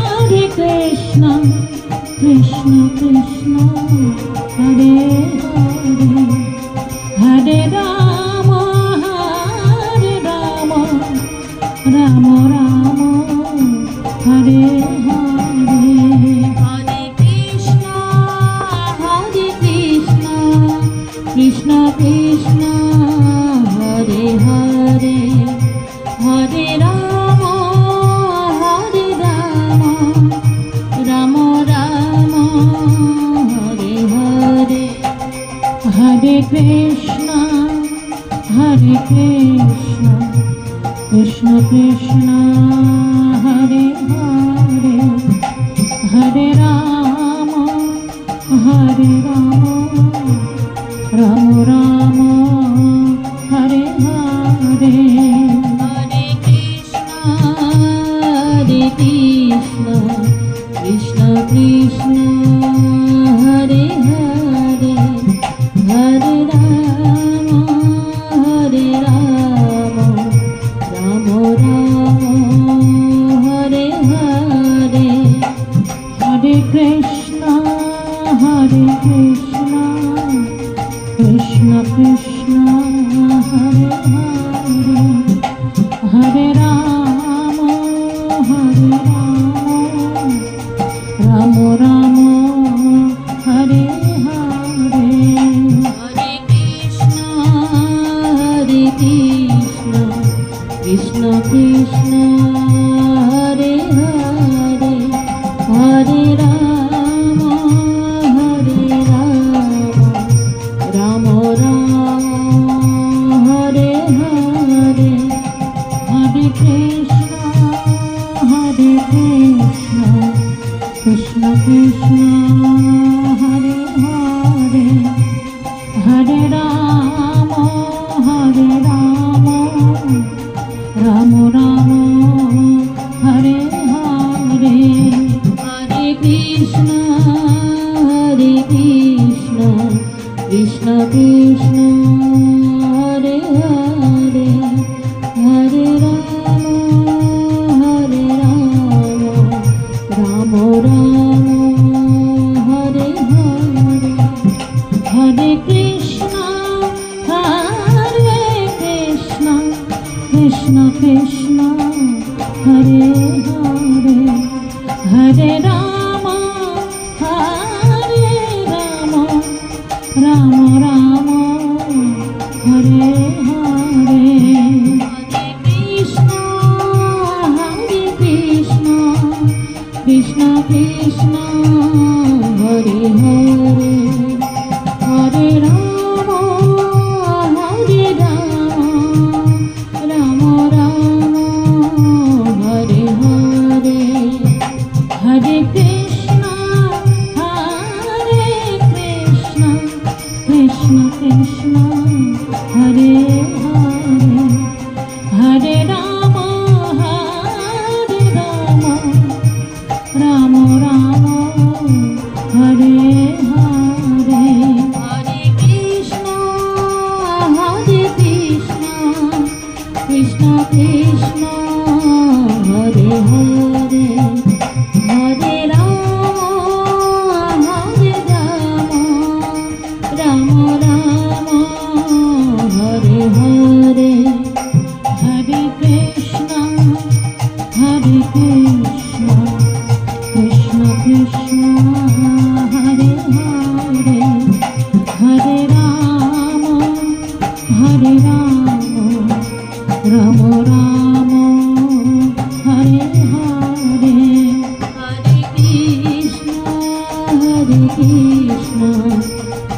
S1: Hare Krishna Krishna Krishna Hare Hare Hare Ram Ram Ram Hare Hare Hare Krishna Krishna Krishna Hare Hare Hare Ram Ram Ram Hare Hare Hare Krishna Krishna Krishna Hare Hare Hare Ram Ram Ram Hare Hare Hare Krishna Krishna Krishna Hare Hare Hare Ram Ram Ram Hare Hare Hare Krishna Krishna Krishna Krishna Hare Hare Hare Ram Ram Ram Hare Hare Hare Krishna Krishna Krishna Hare Hare Hare Ram Ram Ram Hare Hare Hare Krishna Krishna Krishna Hare Hare Hare Ram Ram Ram Hare Hare Hare Krishna Krishna Krishna Hare Hare Hare Ram Ram Ram Hare Hare Hare Krishna Krishna Krishna Hare Hare Hare Ram Ram Ram Hare Hare Hare Krishna Krishna Krishna Hare Hare Hare Ram Ram Ram Hare Hare Hare Krishna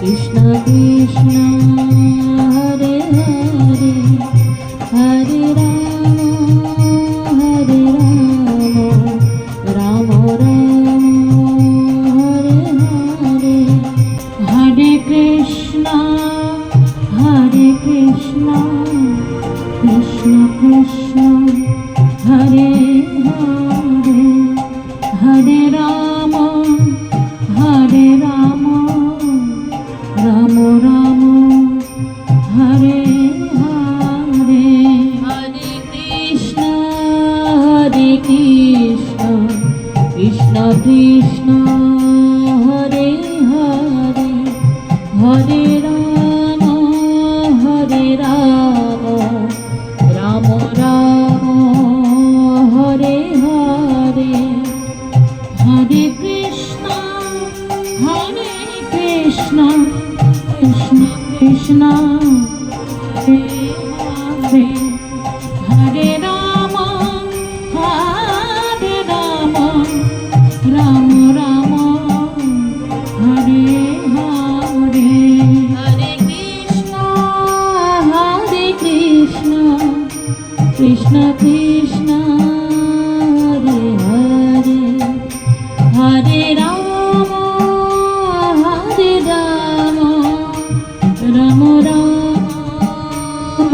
S1: Krishna Krishna Hare Hare Hare Ram Ram Ram Hare Hare Hare Krishna Krishna Krishna Hare Hare Hare Ram Ram Ram Hare Hare Hare Krishna Krishna Krishna Hare Hare Hare Ram Ram Ram Hare Hare Hare Krishna Krishna Krishna Hare Hare Hare Ram Ram Ram Hare Hare Hare Krishna Krishna Krishna Hare Hare Hare Ram Ram Ram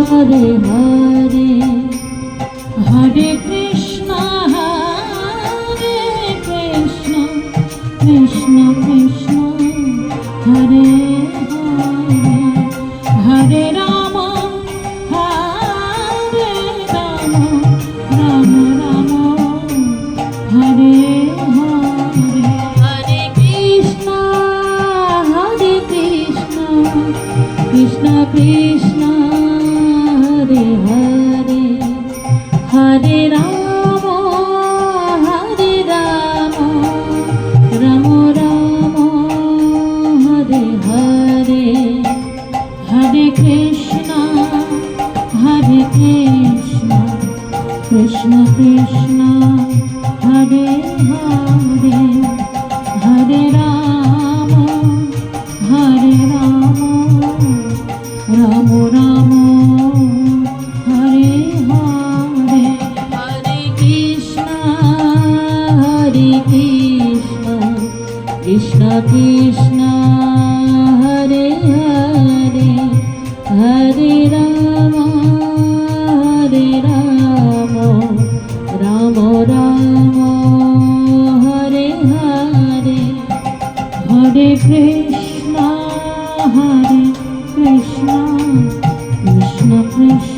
S1: Hare Hare Hare Krishna Krishna Krishna Hare Hare Hare Ram Ram Ram Hare Hare Hare Krishna Krishna Krishna Hare Hare Hare Ram Ram Ram Hare Hare Hare Krishna Krishna Krishna Hare Hare Hare Ram Ram Ram Hare Hare Hare Krishna Krishna Krishna Hare Hare Hare Ram Ram Ram Hare Hare Hare Krishna Hare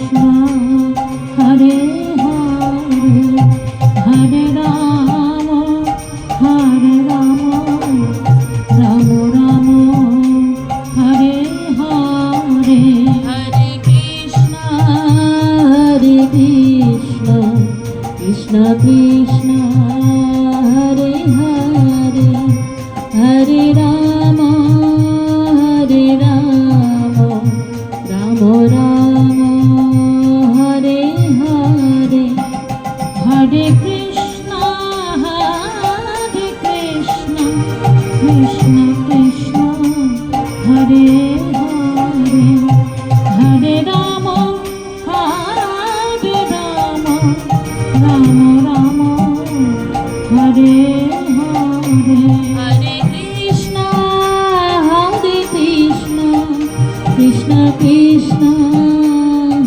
S1: Krishna Hare Hare Hare Ram Ram Ram Hare Hare Hare Krishna Krishna Krishna Hare Hare Hare Ram Ram Ram Hare Hare Hare Krishna Krishna Krishna Hare Hare Hare Ram Ram Ram Hare Hare Hare Krishna Krishna Krishna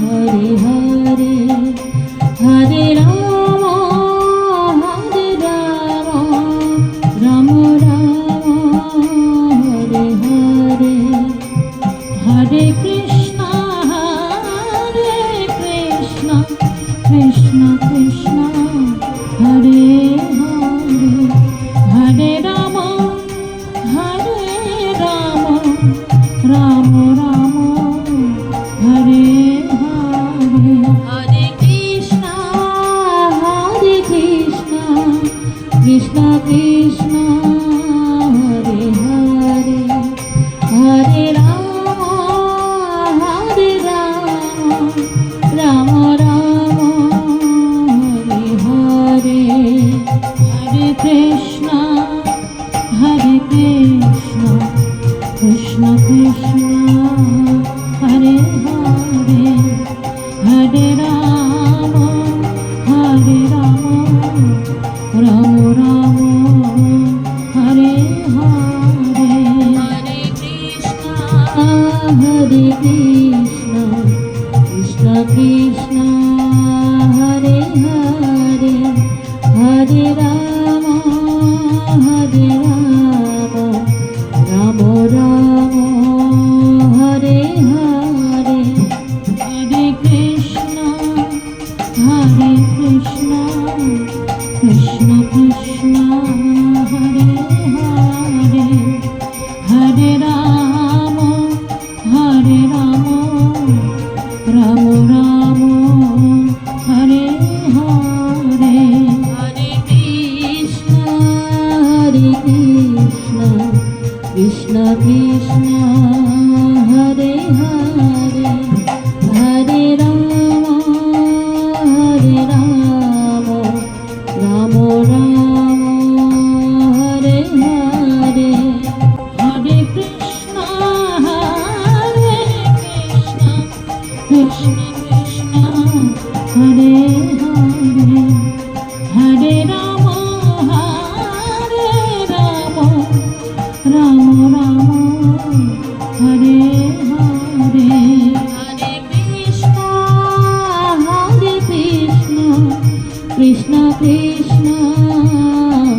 S1: Hare Hare Hare Ram Ram Ram Hare Hare Hare Krishna Krishna Krishna Hare Hare Hare Ram Ram Ram Hare Hare Hare Krishna Krishna Krishna Hare Hare Hare Ram Ram Ram Hare Hare Hare Krishna Krishna Krishna Hare Hare Hare Ram Ram Ram Hare Hare Hare Krishna Krishna Krishna Hare Hare Hare Ram Ram Ram Hare Hare Hare Krishna Krishna Krishna Hare Hare Hare Ram Ram Ram Hare Hare Hare Krishna Krishna Krishna Hare Hare Hare Ram Ram Ram Hare Hare Hare Krishna Krishna Krishna Hare Hare Hare Ram Ram Ram Hare Hare Hare Krishna Krishna Krishna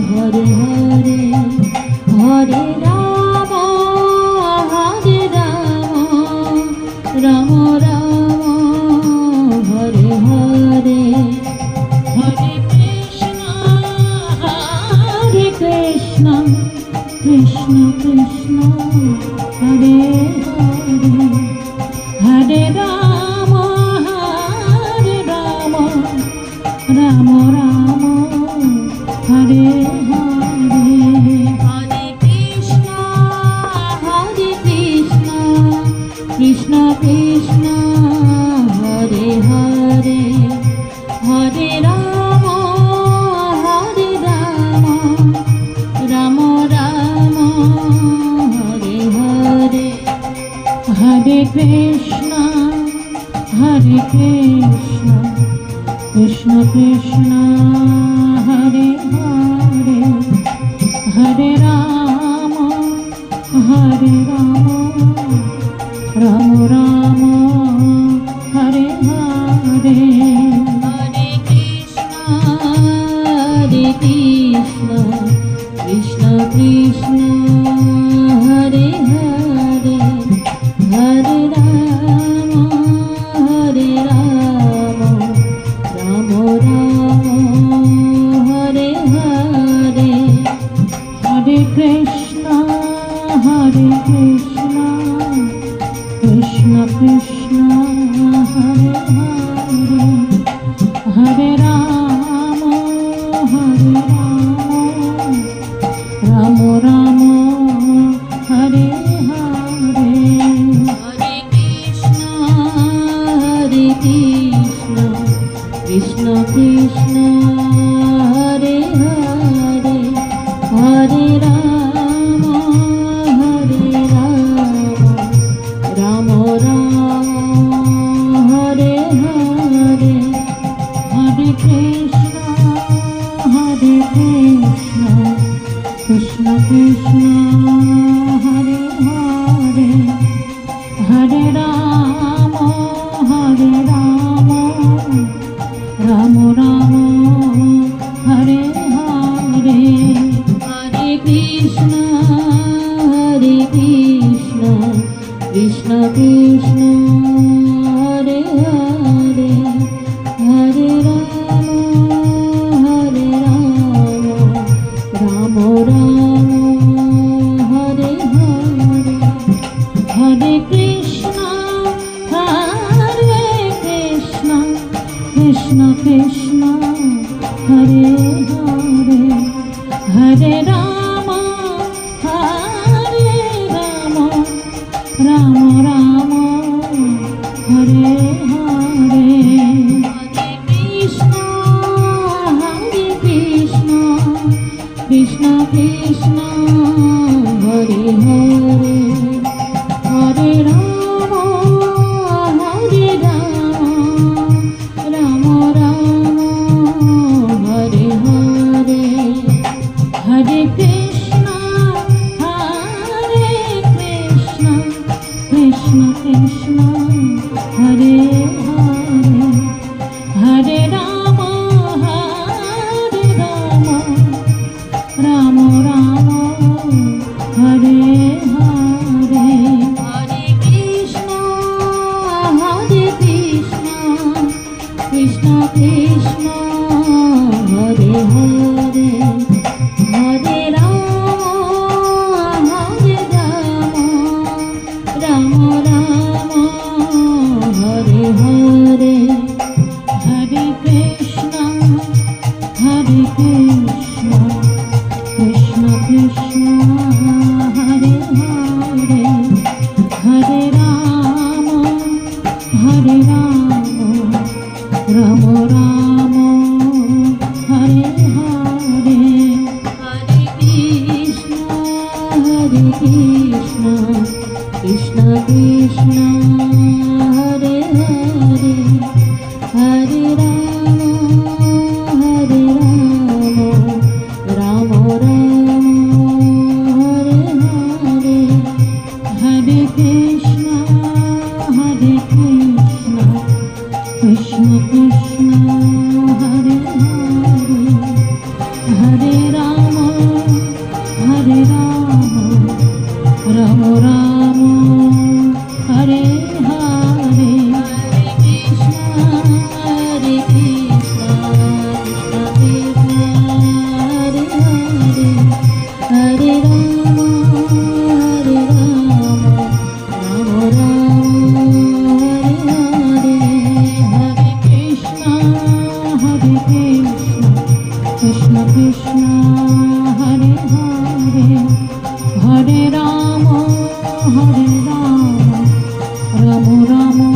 S1: Hare Hare Hare Ram Ram Ram Hare Hare Hare Krishna Krishna Krishna Hare Hare Hare Ram Ram Ram Hare Hare Hare Krishna Krishna Krishna Hare Hare Hare Ram Ram Ram Hare Hare Hare Krishna Krishna Krishna Hare Hare Hare Ram Ram Ram Hare Hare Hare Krishna Krishna Krishna Hare Hare Hare Ram Krishna Krishna Hare Hare Hare Ram Ram Ram Hare Hare Hare Krishna Krishna Krishna Hare Hare Hare Ram Ram Ram Hare Hare Hare Krishna Krishna Krishna Hare Hare Hare Ram Ram Ram Hare Hare Hare Krishna Krishna Krishna Hare Hare Hare Ram Ram Ram Hare Hare Hare Krishna Krishna Krishna Hare Hare Hare Ram Ram Ram Hare Hare Hare Krishna Krishna Krishna Hare Hare Hare Ram Ram Ram Hare Hare Hare Krishna Krishna Krishna Hare Hare Hare Ram Ram Ram Hare Hare Hare Krishna Krishna Krishna Hare Hare Hare Ram Ram Ram Hare Hare Hare Krishna Krishna Krishna Hare Hare Hare Ram Ram Hare Hare Hare Krishna Krishna Krishna Hare Hare Hare Ram Ram Ram